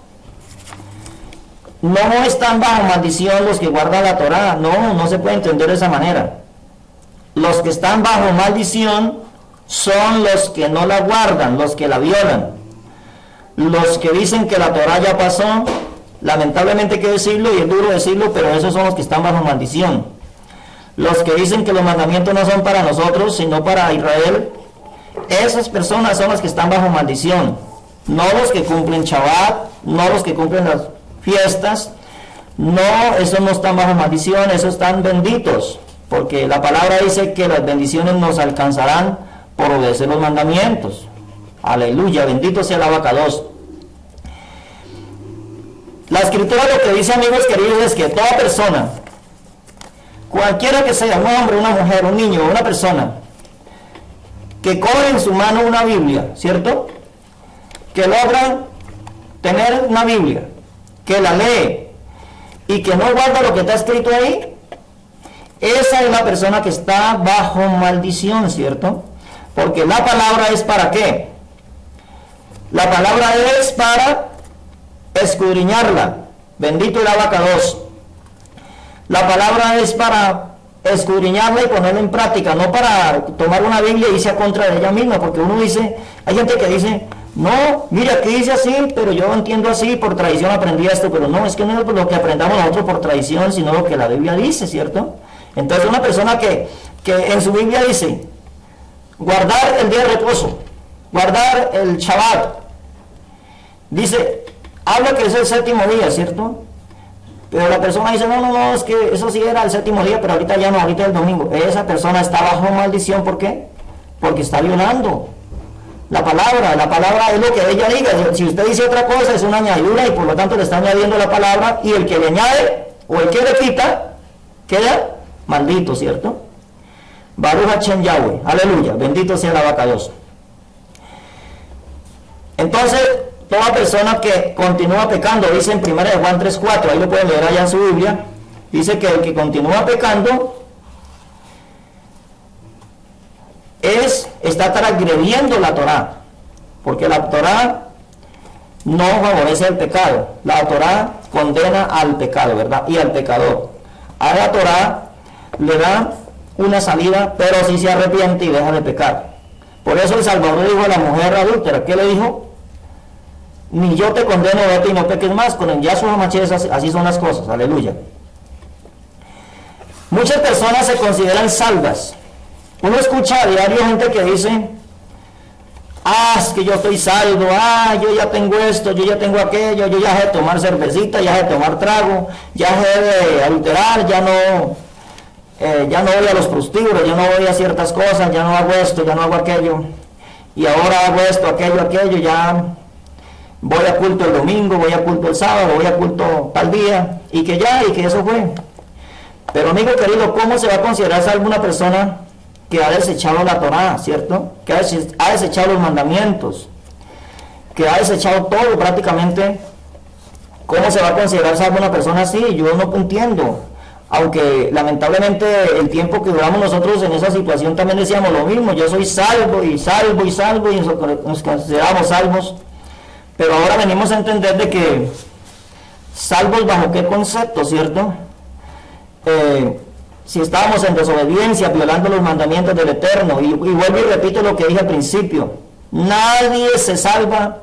están bajo maldición los que guardan la Torá. No se puede entender de esa manera. Los que están bajo maldición son los que no la guardan, los que la violan. Los que dicen que la Torá ya pasó, lamentablemente hay que decirlo y es duro decirlo, pero esos son los que están bajo maldición. Los que dicen que los mandamientos no son para nosotros, sino para Israel, esas personas son las que están bajo maldición. No los que cumplen Shabbat, no los que cumplen las fiestas, no, esos no están bajo maldición, esos están benditos, porque la palabra dice que las bendiciones nos alcanzarán por obedecer los mandamientos. Aleluya, bendito sea el Abacados. La escritura lo que dice, amigos queridos, es que toda persona, cualquiera que sea, un hombre, una mujer, un niño, una persona, que coge en su mano una Biblia, ¿cierto? Que logra tener una Biblia, que la lee y que no guarda lo que está escrito ahí, esa es la persona que está bajo maldición, ¿cierto? Porque la palabra es ¿para qué? La palabra es para escudriñarla. Bendito el Abacados. La palabra es para escudriñarla y ponerla en práctica, no para tomar una Biblia y irse a contra de ella misma, porque uno dice, hay gente que dice, No, mira, aquí dice así, pero yo entiendo así, por tradición aprendí esto, pero no, es que no es lo que aprendamos nosotros por tradición, sino lo que la Biblia dice, ¿cierto? Entonces una persona que en su Biblia dice, guardar el día de reposo, guardar el Shabbat, dice, habla que es el séptimo día, ¿cierto? Pero la persona dice, no, es que eso sí era el séptimo día, pero ahorita ya no, ahorita es el domingo. Esa persona está bajo maldición, ¿por qué? Porque está violando la palabra es lo que ella diga. Si usted dice otra cosa es una añadidura y por lo tanto le está añadiendo la palabra, y el que le añade o el que le quita queda maldito, ¿cierto? Baruch Hashem Yahweh, aleluya, bendito sea el abacados. Entonces, toda persona que continúa pecando, dice en 1 Juan 3:4, ahí lo pueden leer allá en su Biblia, dice que el que continúa pecando está transgrediendo la Torá, porque la Torá no favorece el pecado, la Torá condena al pecado, ¿verdad? Y al pecador. A la Torá le da una salida, pero si se arrepiente y deja de pecar. Por eso el Salvador dijo a la mujer adúltera, ¿qué le dijo? Ni yo te condeno, vete y no peques más. Con el Yahshua Mashiach así son las cosas, aleluya. Muchas personas se consideran salvas. Uno escucha a diario gente que dice, es que yo estoy salvo, yo ya tengo esto, yo ya tengo aquello, yo ya dejé de tomar cervecita, ya dejé de tomar trago, ya dejé de adulterar, ya no voy a los prostíbulos, ya no voy a ciertas cosas, ya no hago esto, ya no hago aquello, y ahora hago esto, aquello, ya voy a culto el domingo, voy a culto el sábado, voy a culto tal día, y que eso fue. Pero amigo querido, ¿cómo se va a considerar salvo una persona que ha desechado la Torá, ¿cierto? Que ha desechado los mandamientos, que ha desechado todo prácticamente? ¿Cómo se va a considerar salvo una persona así? Yo no entiendo. Aunque lamentablemente el tiempo que duramos nosotros en esa situación también decíamos lo mismo, yo soy salvo y nos consideramos salvos, pero ahora venimos a entender de que salvos bajo qué concepto, ¿cierto? Si estábamos en desobediencia, violando los mandamientos del Eterno, y vuelvo y repito lo que dije al principio, nadie se salva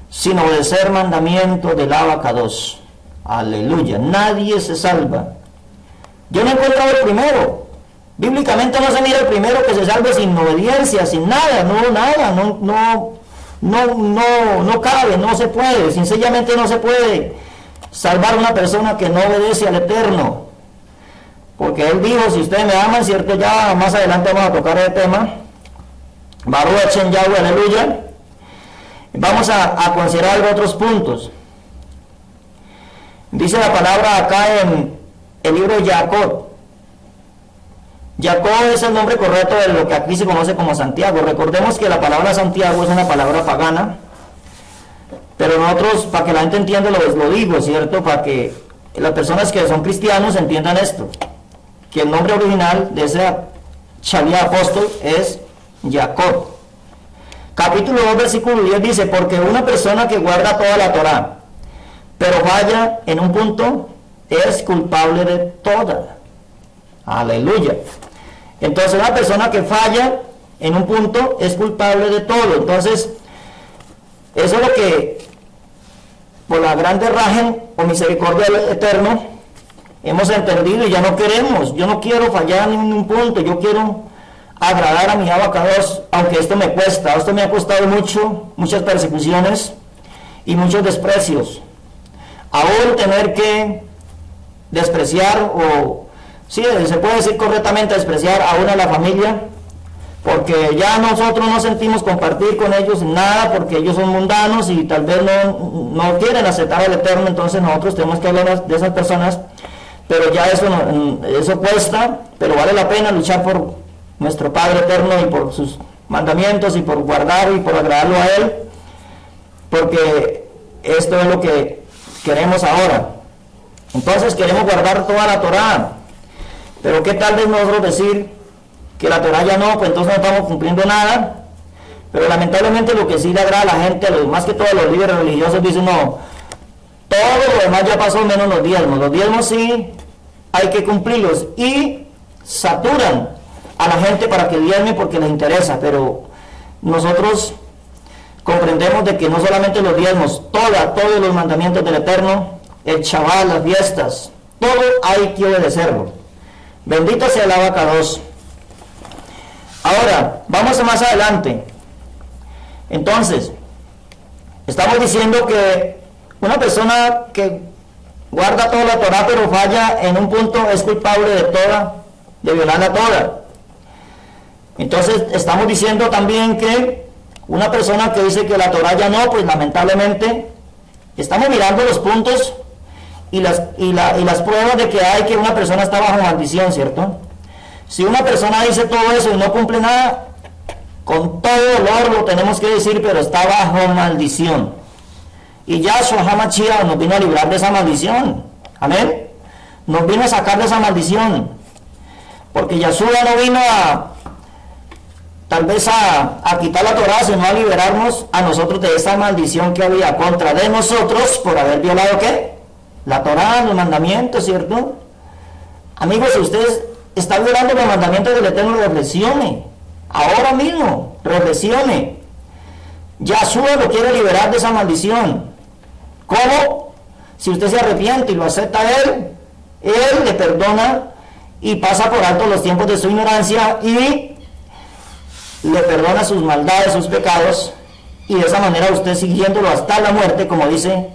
sin obedecer mandamientos del Abacados, aleluya, nadie se salva. Yo no he encontrado el primero, bíblicamente no se mira el primero que se salve sin obediencia, sin nada, no cabe, no se puede, sencillamente no se puede salvar a una persona que no obedece al Eterno. Porque Él dijo, si ustedes me aman, ¿cierto? Ya más adelante vamos a tocar el tema. Baruch Hashem Yahweh, aleluya. Vamos a considerar otros puntos. Dice la palabra acá en el libro de Jacob. Jacob es el nombre correcto de lo que aquí se conoce como Santiago. Recordemos que la palabra Santiago es una palabra pagana, pero nosotros, para que la gente entienda, lo digo, ¿cierto? Para que las personas que son cristianos entiendan esto, que el nombre original de ese Shalía apóstol es Jacob. Capítulo 2, versículo 10 dice, porque una persona que guarda toda la Torá, pero falla en un punto, es culpable de toda. Aleluya. Entonces una persona que falla en un punto es culpable de todo. Entonces, eso es lo que, por la grande rajen o misericordia del Eterno, hemos entendido y ya no queremos. Yo no quiero fallar en ningún punto, yo quiero agradar a mi abacados, aunque esto me cuesta, esto me ha costado mucho, muchas persecuciones y muchos desprecios. Aún tener que despreciar, o sí, se puede decir correctamente despreciar aún a la familia, porque ya nosotros no sentimos compartir con ellos nada, porque ellos son mundanos y tal vez no quieren aceptar al Eterno. Entonces nosotros tenemos que hablar de esas personas, pero ya eso cuesta, pero vale la pena luchar por nuestro Padre Eterno y por sus mandamientos y por guardar y por agradarlo a Él, porque esto es lo que queremos ahora. Entonces queremos guardar toda la Torá, pero ¿qué tal de nosotros decir que la Torá ya no? Pues entonces no estamos cumpliendo nada. Pero lamentablemente lo que sí le agrada a la gente, más que todos los líderes religiosos, dicen no, todo lo demás ya pasó menos los diezmos sí hay que cumplirlos, y saturan a la gente para que diezme porque les interesa. Pero nosotros comprendemos de que no solamente los diezmos, todos los mandamientos del Eterno, el Shabbat, las fiestas, todo hay que obedecerlo. Bendito sea el abacados. Ahora, vamos a más adelante. Entonces, estamos diciendo que una persona que guarda toda la Torah pero falla en un punto es culpable de violar la Torah. Entonces, estamos diciendo también que una persona que dice que la Torah ya no, pues lamentablemente, estamos mirando los puntos y las pruebas de que hay que una persona está bajo maldición, ¿cierto? Si una persona dice todo eso y no cumple nada, con todo dolor lo tenemos que decir, pero está bajo maldición. Y Yahshua HaMashiach nos vino a librar de esa maldición. Amén. Nos vino a sacar de esa maldición. Porque Yahshua no vino tal vez a quitar la Torah, sino a liberarnos a nosotros de esa maldición que había contra de nosotros por haber violado ¿qué? La Torah, los mandamientos, ¿cierto? Amigos, si usted está violando los mandamientos del Eterno, reflexione. Ahora mismo, reflexione. Yahshua lo quiere liberar de esa maldición. ¿Cómo? Si usted se arrepiente y lo acepta a Él le perdona y pasa por alto los tiempos de su ignorancia y le perdona sus maldades, sus pecados, y de esa manera usted siguiéndolo hasta la muerte, como dice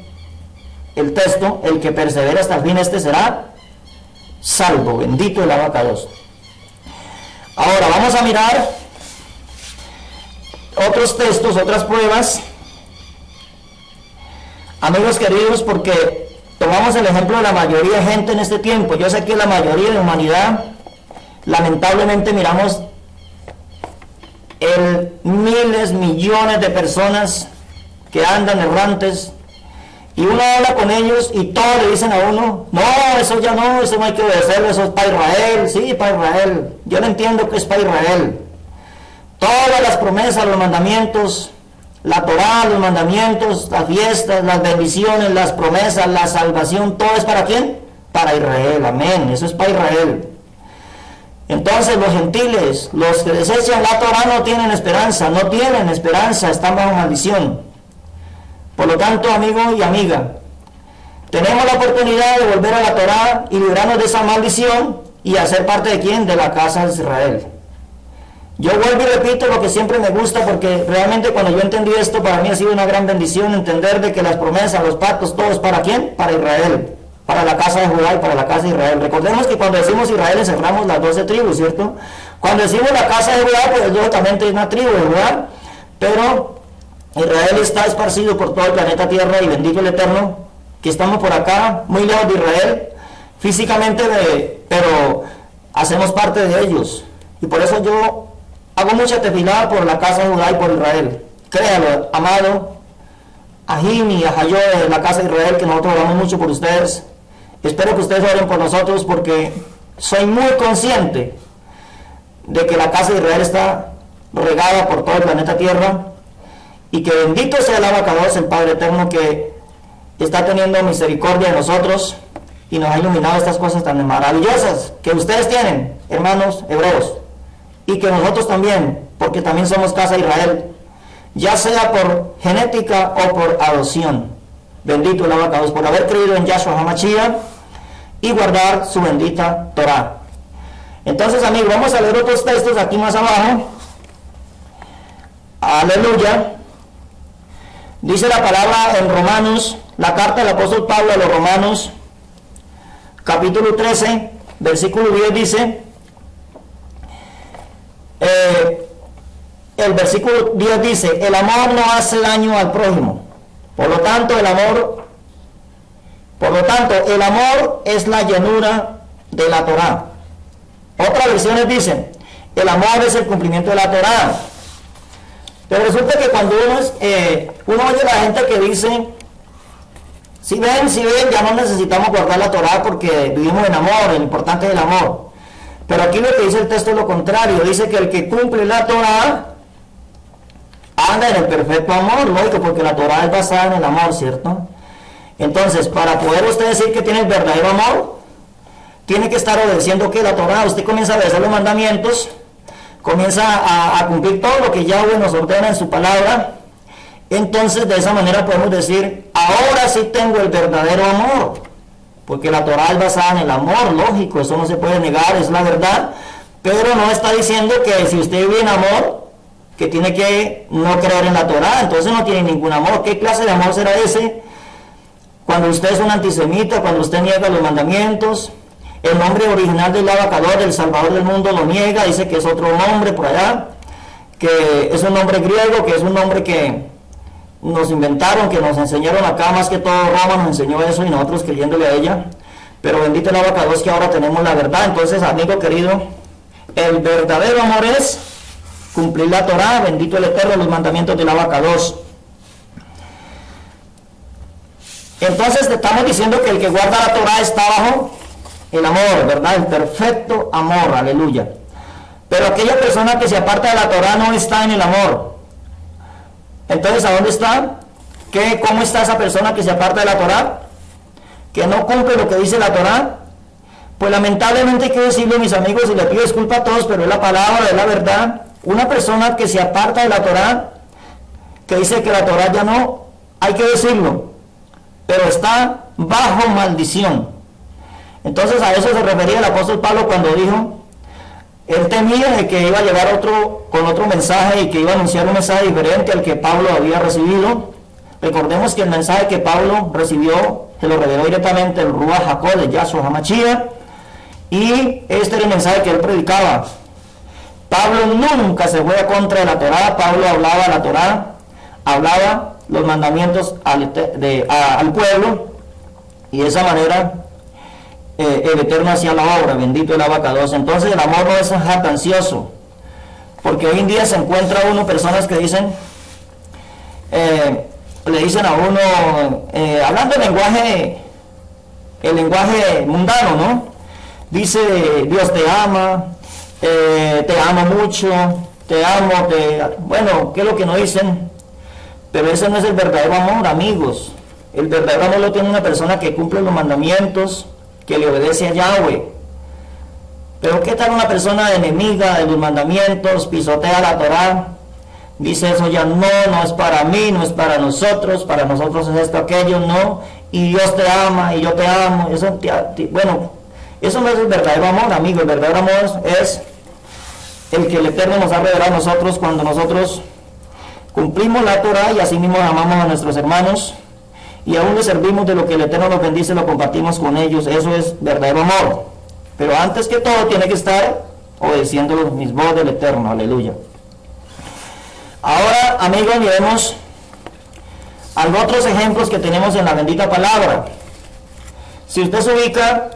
el texto, el que persevera hasta el fin, este será salvo. Bendito el abacados. Ahora vamos a mirar otros textos, otras pruebas, amigos queridos, porque tomamos el ejemplo de la mayoría de gente en este tiempo. Yo sé que la mayoría de la humanidad, lamentablemente miramos miles, millones de personas que andan errantes, y uno habla con ellos y todos le dicen a uno, no, eso ya no, eso no hay que obedecerlo, eso es para Israel. Sí, para Israel, yo no entiendo que es para Israel. Todas las promesas, los mandamientos, la Torah, los mandamientos, las fiestas, las bendiciones, las promesas, la salvación, todo es ¿para quién? Para Israel, amén, eso es para Israel. Entonces los gentiles, los que desechan la Torah no tienen esperanza, están bajo maldición. Por lo tanto, amigo y amiga, tenemos la oportunidad de volver a la Torah y librarnos de esa maldición y hacer parte de ¿quién? De la casa de Israel. Yo vuelvo y repito lo que siempre me gusta, porque realmente cuando yo entendí esto, para mí ha sido una gran bendición entender de que las promesas, los pactos, todo es ¿para quién? Para Israel, para la casa de Judá y para la casa de Israel. Recordemos que cuando decimos Israel encerramos las 12 tribus, ¿cierto? Cuando decimos la casa de Judá, pues lógicamente es una tribu de Judá, pero Israel está esparcido por todo el planeta Tierra, y bendito el Eterno que estamos por acá, muy lejos de Israel, físicamente, pero hacemos parte de ellos. Y por eso yo hago mucha tefilá por la casa de Judá y por Israel. Créalo, amado, a Jimmy, a Jayo de la casa de Israel, que nosotros oramos mucho por ustedes. Espero que ustedes oren por nosotros, porque soy muy consciente de que la casa de Israel está regada por todo el planeta Tierra, y que bendito sea el abacados, el Padre Eterno, que está teniendo misericordia de nosotros y nos ha iluminado estas cosas tan maravillosas que ustedes tienen, hermanos hebreos, y que nosotros también, porque también somos casa de Israel, ya sea por genética o por adopción. Bendito el abacados por haber creído en Yahshua HaMashiach y guardar su bendita Torah. Entonces, amigos, vamos a leer otros textos aquí más abajo. Aleluya. Dice la palabra en Romanos, la carta del apóstol Pablo a los Romanos, capítulo 13, versículo 10, dice, el versículo 10 dice, el amor no hace daño al prójimo. Por lo tanto, el amor es la llenura de la Torá. Otras versiones dicen, el amor es el cumplimiento de la Torá. Pero resulta que cuando uno oye a la gente que dice, si ven, ya no necesitamos guardar la Torá porque vivimos en amor, lo importante es el amor. Pero aquí lo que dice el texto es lo contrario, dice que el que cumple la Torá anda en el perfecto amor, lógico, porque la Torá es basada en el amor, ¿cierto? Entonces, para poder usted decir que tiene el verdadero amor, tiene que estar obedeciendo que la Torá, usted comienza a obedecer los mandamientos, comienza a cumplir todo lo que Yahweh nos ordena en su palabra, Entonces de esa manera podemos decir, ahora sí tengo el verdadero amor, porque la Torá es basada en el amor, lógico, eso no se puede negar, es la verdad, pero no está diciendo que si usted vive en amor, que tiene que no creer en la Torá, entonces no tiene ningún amor. ¿Qué clase de amor será ese? Cuando usted es un antisemita, cuando usted niega los mandamientos, el nombre original del Abacador, del Salvador del mundo, lo niega, dice que es otro nombre por allá, que es un nombre griego, que es un nombre que nos inventaron, que nos enseñaron acá, más que todo Roma nos enseñó eso y nosotros creyéndole a ella, pero bendito el Abacados que ahora tenemos la verdad. Entonces, amigo querido, el verdadero amor es cumplir la Torá, bendito el Eterno, los mandamientos del Abacados. Entonces estamos diciendo que el que guarda la Torá está bajo el amor, ¿verdad? El perfecto amor, aleluya. Pero aquella persona que se aparta de la Torá no está en el amor. Entonces, ¿a dónde está? ¿Cómo está esa persona que se aparta de la Torá? ¿Que no cumple lo que dice la Torá? Pues lamentablemente hay que decirlo, mis amigos, y le pido disculpas a todos, pero es la palabra, es la verdad. Una persona que se aparta de la Torá, que dice que la Torá ya no, hay que decirlo, pero está bajo maldición. Entonces a eso se refería el apóstol Pablo cuando dijo, él temía de que iba a llegar otro con otro mensaje y que iba a anunciar un mensaje diferente al que Pablo había recibido. Recordemos que el mensaje que Pablo recibió se lo reveló directamente el Ruach Jacob de Yahshua HaMashiach, y este era el mensaje que él predicaba. Pablo nunca se fue a contra de la Torá. Pablo hablaba la Torá, hablaba los mandamientos al pueblo, y de esa manera el Eterno hacía la obra, bendito el Abacados. Entonces el amor no es jactancioso, porque hoy en día se encuentra uno personas que dicen, le dicen a uno, hablando el lenguaje mundano, ¿no? Dice, Dios te ama, te amo mucho, te amo, bueno, ¿qué es lo que no dicen? Pero ese no es el verdadero amor, amigos. El verdadero amor lo tiene una persona que cumple los mandamientos, que le obedece a Yahweh. Pero ¿qué tal una persona enemiga de los mandamientos, pisotea la Torá, dice eso ya no es para mí, no es para nosotros es esto, aquello, no, y Dios te ama, y yo te amo, eso, bueno, eso no es el verdadero amor, amigo. El verdadero amor es el que el Eterno nos ha revelado a nosotros cuando nosotros cumplimos la Torá y así mismo amamos a nuestros hermanos, y aún les servimos de lo que el Eterno nos bendice, lo compartimos con ellos. Eso es verdadero amor. Pero antes que todo tiene que estar obedeciendo los mismos del Eterno, aleluya. Ahora, amigos, miremos algunos otros ejemplos que tenemos en la bendita palabra. Si usted se ubica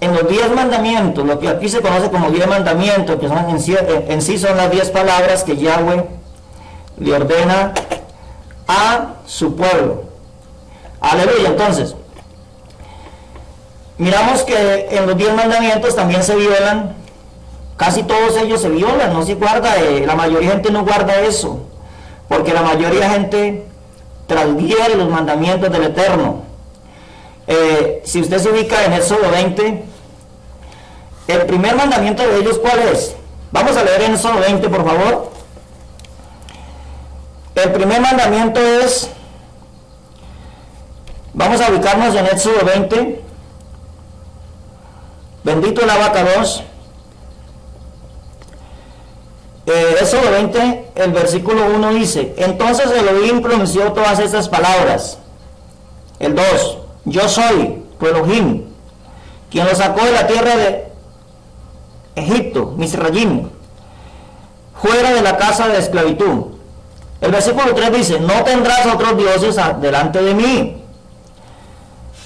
en los 10 mandamientos, lo que aquí se conoce como 10 mandamientos, que son en sí son las 10 palabras que Yahweh le ordena a su pueblo. Aleluya. Entonces, miramos que en los 10 mandamientos también se violan, casi todos ellos se violan, no se guarda, la mayoría de gente no guarda eso, porque la mayoría de gente transgrede los mandamientos del Eterno. Si usted se ubica en Éxodo 20, el primer mandamiento de ellos, ¿cuál es? Vamos a leer en Éxodo 20, por favor. El primer mandamiento es, vamos a ubicarnos en Éxodo 20, bendito el Abacados. Éxodo 20, el versículo 1 dice, entonces Elohim pronunció todas estas palabras. El 2, yo soy tu Elohim, quien lo sacó de la tierra de Egipto, Misrayim, fuera de la casa de esclavitud. El versículo 3 dice, no tendrás otros dioses delante de mí.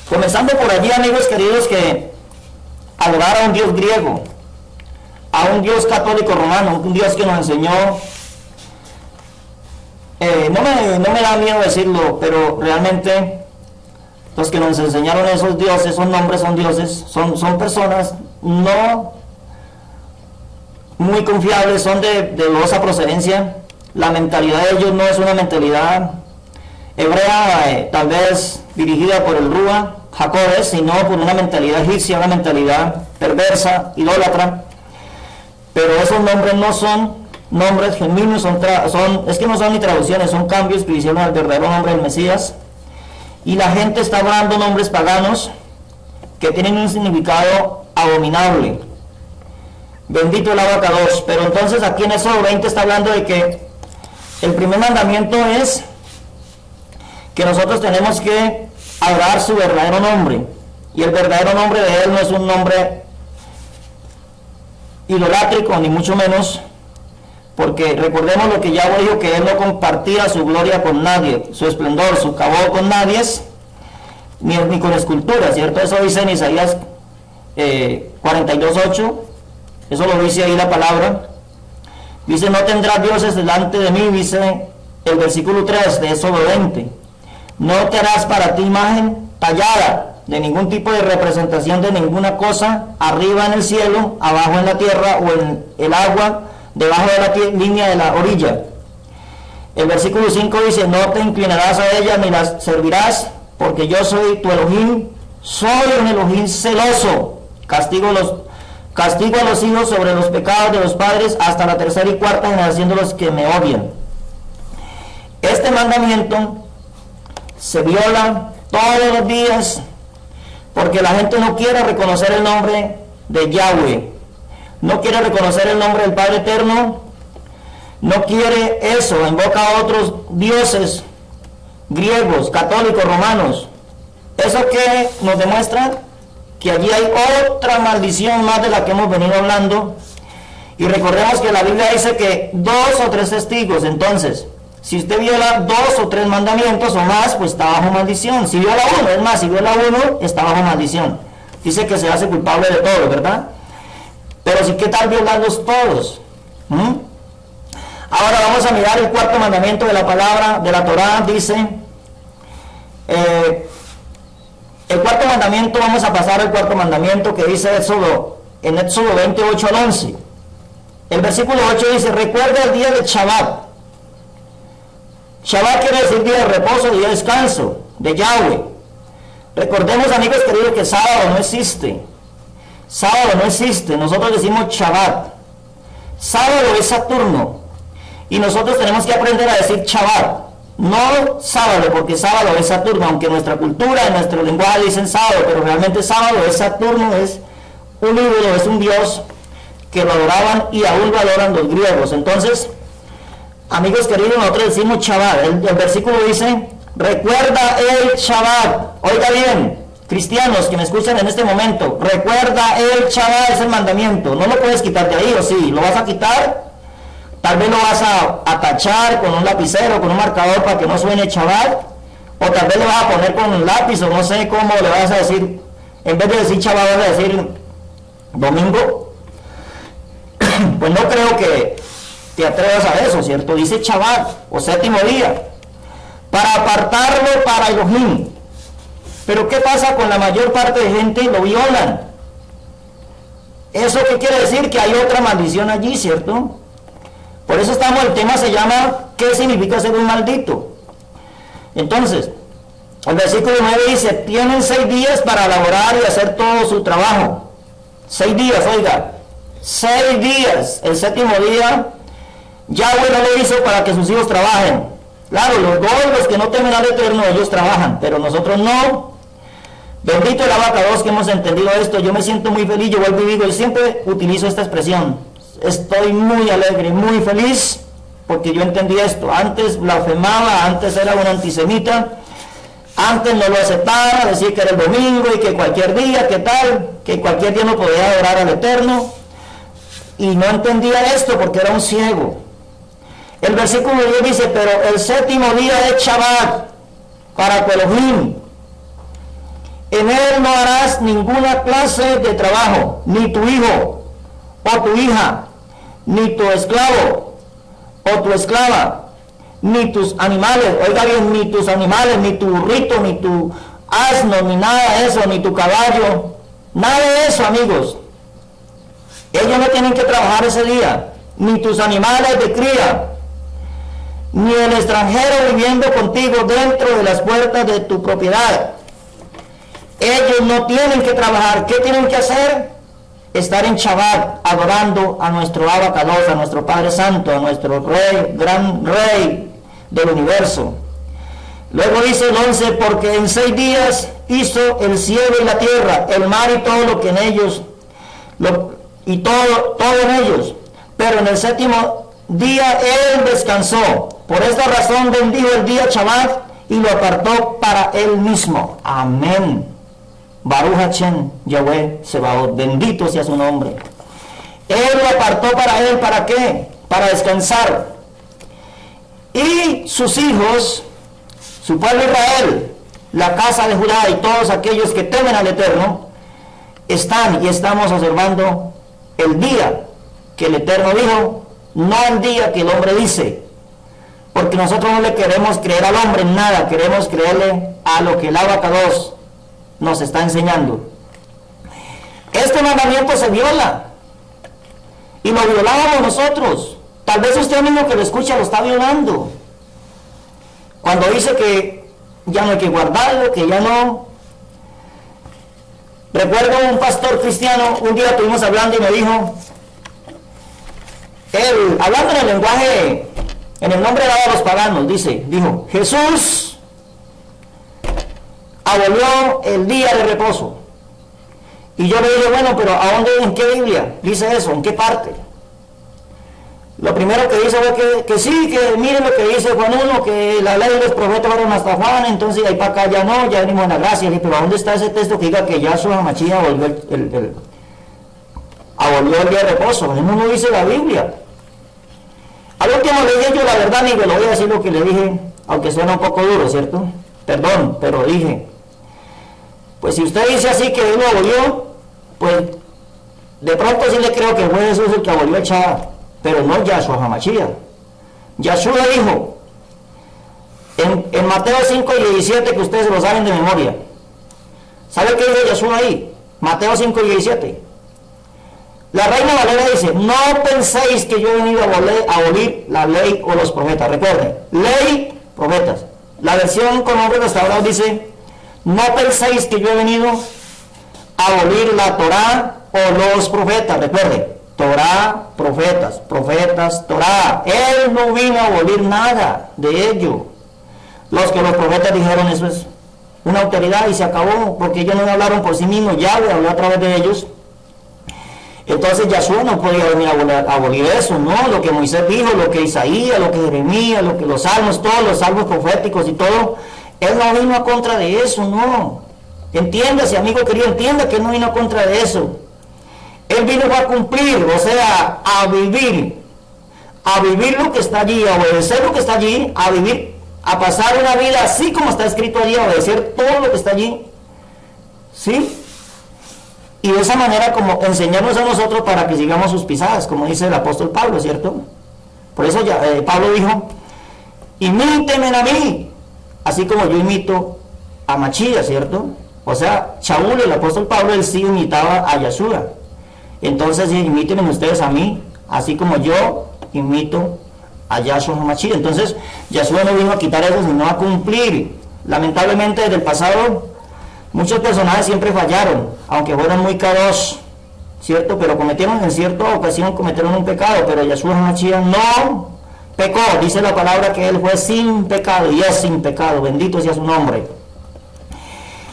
Comenzando por allí, amigos queridos, que adorar a un Dios griego, a un Dios católico romano, un Dios que nos enseñó, no me da miedo decirlo, pero realmente los que nos enseñaron esos dioses, esos nombres son dioses, son personas no muy confiables, son de dudosa procedencia. La mentalidad de ellos no es una mentalidad hebrea, tal vez dirigida por el Ruach Jacob, sino por una mentalidad egipcia, una mentalidad perversa, idólatra. Pero esos nombres no son nombres genuinos, es que no son ni traducciones, son cambios que hicieron al verdadero nombre del Mesías. Y la gente está dando nombres paganos que tienen un significado abominable. Bendito el abacados. Pero entonces aquí en Éxodo 20 está hablando de que el primer mandamiento es que nosotros tenemos que adorar su verdadero nombre. Y el verdadero nombre de Él no es un nombre idolátrico, ni mucho menos, porque recordemos lo que Yahweh dijo, que Él no compartía su gloria con nadie, su esplendor, su cabot con nadie, ni con esculturas, ¿cierto? Eso dice en Isaías 42:8, eso lo dice ahí la palabra. Dice, no tendrás dioses delante de mí, dice el versículo 3 de Éxodo 20. No te harás para ti imagen tallada, de ningún tipo de representación de ninguna cosa, arriba en el cielo, abajo en la tierra o en el agua, debajo de la línea de la orilla. El versículo 5 dice, no te inclinarás a ella ni las servirás, porque yo soy tu Elohim, soy un Elohim celoso, castigo a los hijos sobre los pecados de los padres hasta la tercera y cuarta generación de los que me odian. Este mandamiento se viola todos los días porque la gente no quiere reconocer el nombre de Yahweh, no quiere reconocer el nombre del Padre Eterno, no quiere eso, invoca a otros dioses griegos, católicos, romanos. ¿Eso qué nos demuestra? Que allí hay otra maldición más de la que hemos venido hablando. Y recordemos que la Biblia dice que 2 o 3 testigos, entonces si usted viola 2 o 3 mandamientos o más, pues está bajo maldición. Si viola uno, es más, si viola uno, está bajo maldición. Dice que se hace culpable de todo, ¿verdad? Pero sí, ¿qué tal violarlos todos? Ahora vamos a mirar el cuarto mandamiento de la palabra, de la Torá. Dice, el cuarto mandamiento, vamos a pasar al cuarto mandamiento que dice en Éxodo 28 al 11. El versículo 8 dice, recuerda el día de Shabbat. Shabbat quiere decir día de reposo, día de descanso, de Yahweh. Recordemos, amigos queridos, que sábado no existe. Sábado no existe, nosotros decimos Shabbat. Sábado es Saturno. Y nosotros tenemos que aprender a decir Shabbat. No sábado, porque sábado es Saturno, aunque nuestra cultura, en nuestro lenguaje dicen sábado, pero realmente sábado es Saturno, es un ídolo, es un dios que lo adoraban y aún lo adoran los griegos. Entonces, amigos queridos, nosotros decimos Shabbat. El versículo dice, recuerda el Shabbat. Oiga bien, cristianos que me escuchan en este momento, recuerda el Shabbat, es el mandamiento. No lo puedes quitar de ahí, o sí, lo vas a quitar. Tal vez lo vas a tachar con un lapicero, con un marcador para que no suene Shabbat. O tal vez le vas a poner con un lápiz, o no sé cómo le vas a decir. En vez de decir Shabbat, vas a decir domingo. Pues no creo que te atrevas a eso, ¿cierto? Dice Shabbat, o séptimo día, para apartarlo para Elohim. Pero ¿qué pasa con la mayor parte de gente? Lo violan. ¿Eso qué quiere decir? Que hay otra maldición allí, ¿cierto? Por eso el tema se llama ¿qué significa ser un maldito? Entonces, el versículo 9 dice, tienen 6 días para elaborar y hacer todo su trabajo. 6 días, oiga, 6 días. El séptimo día, Yahweh no lo hizo para que sus hijos trabajen. Claro, los que no temen al Eterno, ellos trabajan, pero nosotros no. Bendito el abacados que hemos entendido esto. Yo me siento muy feliz, yo vuelvo y digo, yo siempre utilizo esta expresión. Estoy muy alegre, muy feliz, porque yo entendí esto. Antes blasfemaba, antes era un antisemita, antes no lo aceptaba, decía que era el domingo y que cualquier día, que tal, que cualquier día no podía adorar al Eterno. Y no entendía esto porque era un ciego. El versículo 10 dice, pero el séptimo día es Shabbat para tu Elohim. En él no harás ninguna clase de trabajo, ni tu hijo o tu hija, ni tu esclavo o tu esclava, ni tus animales, oiga bien, ni tus animales, ni tu burrito, ni tu asno, ni nada de eso, ni tu caballo, nada de eso, amigos. Ellos no tienen que trabajar ese día, ni tus animales de cría, ni el extranjero viviendo contigo dentro de las puertas de tu propiedad. Ellos no tienen que trabajar. ¿Qué tienen que hacer? estar en Shabbat adorando a nuestro Abacados, a nuestro Padre Santo, a nuestro Rey, gran Rey del universo. Luego dice el 11, porque en 6 días hizo el cielo y la tierra, el mar y todo lo que en ellos, todo en ellos. Pero en el 7º día Él descansó. Por esta razón bendijo el día Shabbat y lo apartó para Él mismo. Amén. Baruch Hashem, Yahweh Sebaot, bendito sea su nombre. Él lo apartó para Él, ¿para qué? Para descansar. Y sus hijos, su pueblo Israel, la casa de Judá y todos aquellos que temen al Eterno, están y estamos observando el día que el Eterno dijo, no el día que el hombre dice, porque nosotros no le queremos creer al hombre en nada, queremos creerle a lo que el Abacados nos está enseñando. Este mandamiento se viola y lo violábamos nosotros. Tal vez usted mismo que lo escucha lo está violando cuando dice que ya no hay que guardarlo, que ya no. Recuerdo un pastor cristiano, un día estuvimos hablando y me dijo, él, hablando en el lenguaje, en el nombre dado a los paganos, dijo, Jesús abolió el día de reposo. Y yo le dije, bueno, pero ¿a dónde, en qué Biblia dice eso? ¿En qué parte? Lo primero que dice fue que sí, que miren lo que dice Juan 1, que la ley de los profetas fueron hasta Juan, entonces de ahí para acá ya no, ya venimos en la gracia. Y pero ¿a dónde está ese texto que diga que Yahshua Hamashiach abolió el día de reposo? Eso no lo dice la Biblia. Al último le dije yo la verdad, ni me lo voy a decir lo que le dije, aunque suena un poco duro, ¿cierto? Perdón, pero dije, pues si usted dice así que él lo abolió, pues de pronto sí le creo que fue Jesús el que abolió el Shabbat, pero no Yahshua Hamashiach. Yahshua dijo en Mateo 5:17, que ustedes lo saben de memoria. ¿Sabe qué dice Yahshua ahí? Mateo 5:17. La Reina Valera dice, no penséis que yo he venido a abolir la ley o los profetas. Recuerden, ley, profetas. La versión con nombre restaurado dice, no penséis que yo he venido a abolir la Torá o los profetas. Recuerden, Torá, profetas, profetas, Torá. Él no vino a abolir nada de ello. Los profetas dijeron, eso es una autoridad y se acabó, porque ellos no hablaron por sí mismos, Yahweh habló a través de ellos. Entonces Yahshua no podía venir a abolir eso, no, lo que Moisés dijo, lo que Isaías, lo que Jeremías, lo que los salmos, todos los salmos proféticos y todo, él no vino a contra de eso, no. Entiéndase, amigo querido, entienda que él no vino a contra de eso. Él vino a cumplir, o sea, a vivir lo que está allí, a obedecer lo que está allí, a vivir, a pasar una vida así como está escrito allí, a obedecer todo lo que está allí, ¿sí? Y de esa manera como enseñarnos a nosotros para que sigamos sus pisadas, como dice el apóstol Pablo, ¿cierto? Por eso Pablo dijo, imítenme a mí, así como yo imito a Mashiach, ¿cierto? O sea, Shaul, el apóstol Pablo, él sí imitaba a Yahshua. Entonces, imítenme ustedes a mí, así como yo imito a Yahshua Hamashiach. Entonces, Yahshua no vino a quitar eso, sino a cumplir. Lamentablemente, desde el pasado, muchos personajes siempre fallaron, aunque fueron muy caros, ¿cierto? Pero en cierta ocasión cometieron un pecado, pero Yahshua Hamashiach no pecó. Dice la palabra que él fue sin pecado y es sin pecado. Bendito sea su nombre.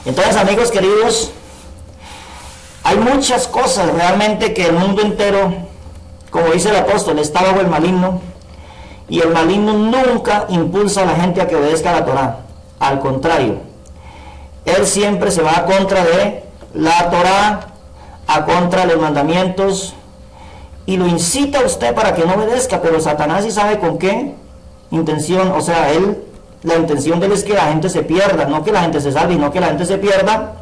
Entonces, amigos queridos, hay muchas cosas realmente que el mundo entero, como dice el apóstol, está bajo el maligno, y el maligno nunca impulsa a la gente a que obedezca a la Torá. Al contrario, él siempre se va a contra de la Torá, a contra de los mandamientos, y lo incita a usted para que no obedezca. Pero Satanás sí sabe con qué intención, o sea, la intención de él es que la gente se pierda, no que la gente se salve, sino que la gente se pierda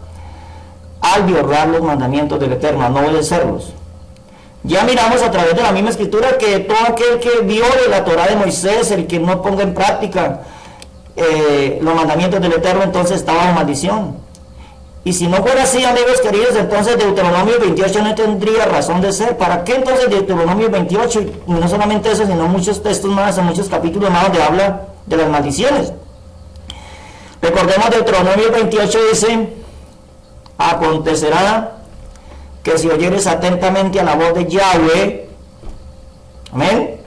al violar los mandamientos del Eterno, a no obedecerlos. Ya miramos a través de la misma escritura que todo aquel que viole la Torá de Moisés, el que no ponga en práctica los mandamientos del Eterno, entonces está bajo maldición. Y si no fuera así, amigos queridos, entonces Deuteronomio 28 no tendría razón de ser. ¿Para qué entonces Deuteronomio 28? Y no solamente eso, sino muchos textos más, en muchos capítulos más donde habla de las maldiciones. Recordemos, Deuteronomio 28 dice, acontecerá que si oyeres atentamente a la voz de Yahweh, amén,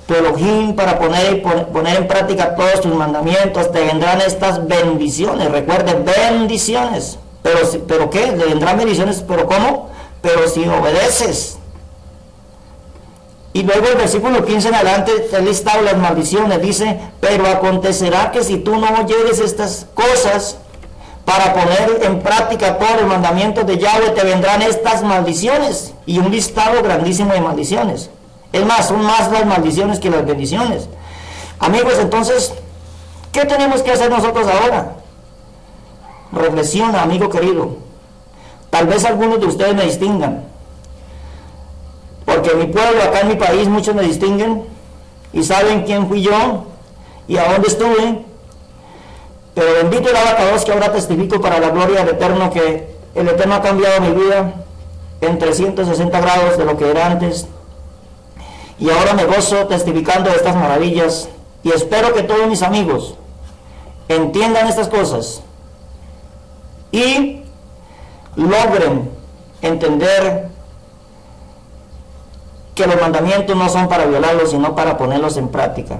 tu Elohim, para poner en práctica todos tus mandamientos, te vendrán estas bendiciones. Recuerde, bendiciones. Pero ¿qué? Le vendrán bendiciones, ¿pero cómo? Pero si obedeces. Y luego el versículo 15 en adelante está listado las maldiciones. Dice, pero acontecerá que si tú no oyeres estas cosas para poner en práctica todos los mandamientos de Yahweh, te vendrán estas maldiciones. Y un listado grandísimo de maldiciones. Es más, son más las maldiciones que las bendiciones. Amigos, entonces, ¿qué tenemos que hacer nosotros ahora? Reflexiona, amigo querido. Tal vez algunos de ustedes me distingan, porque en mi pueblo, acá en mi país, muchos me distinguen y saben quién fui yo y a dónde estuve. Pero bendito el abacados que ahora testifico para la gloria del Eterno, que el Eterno ha cambiado mi vida en 360 grados de lo que era antes. Y ahora me gozo testificando de estas maravillas, y espero que todos mis amigos entiendan estas cosas y logren entender que los mandamientos no son para violarlos, sino para ponerlos en práctica.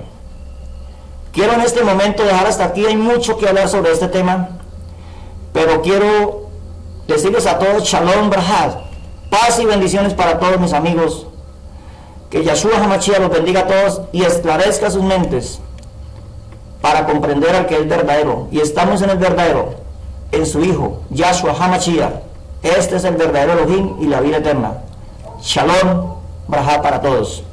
Quiero en este momento dejar hasta aquí. Hay mucho que hablar sobre este tema, pero quiero decirles a todos Shalom Brahad, paz y bendiciones para todos mis amigos. Que Yahshua HaMashiach los bendiga a todos y esclarezca sus mentes para comprender al que es verdadero. Y estamos en el verdadero, en su Hijo, Yahshua HaMashiach. Este es el verdadero Elohim y la vida eterna. Shalom Brahá para todos.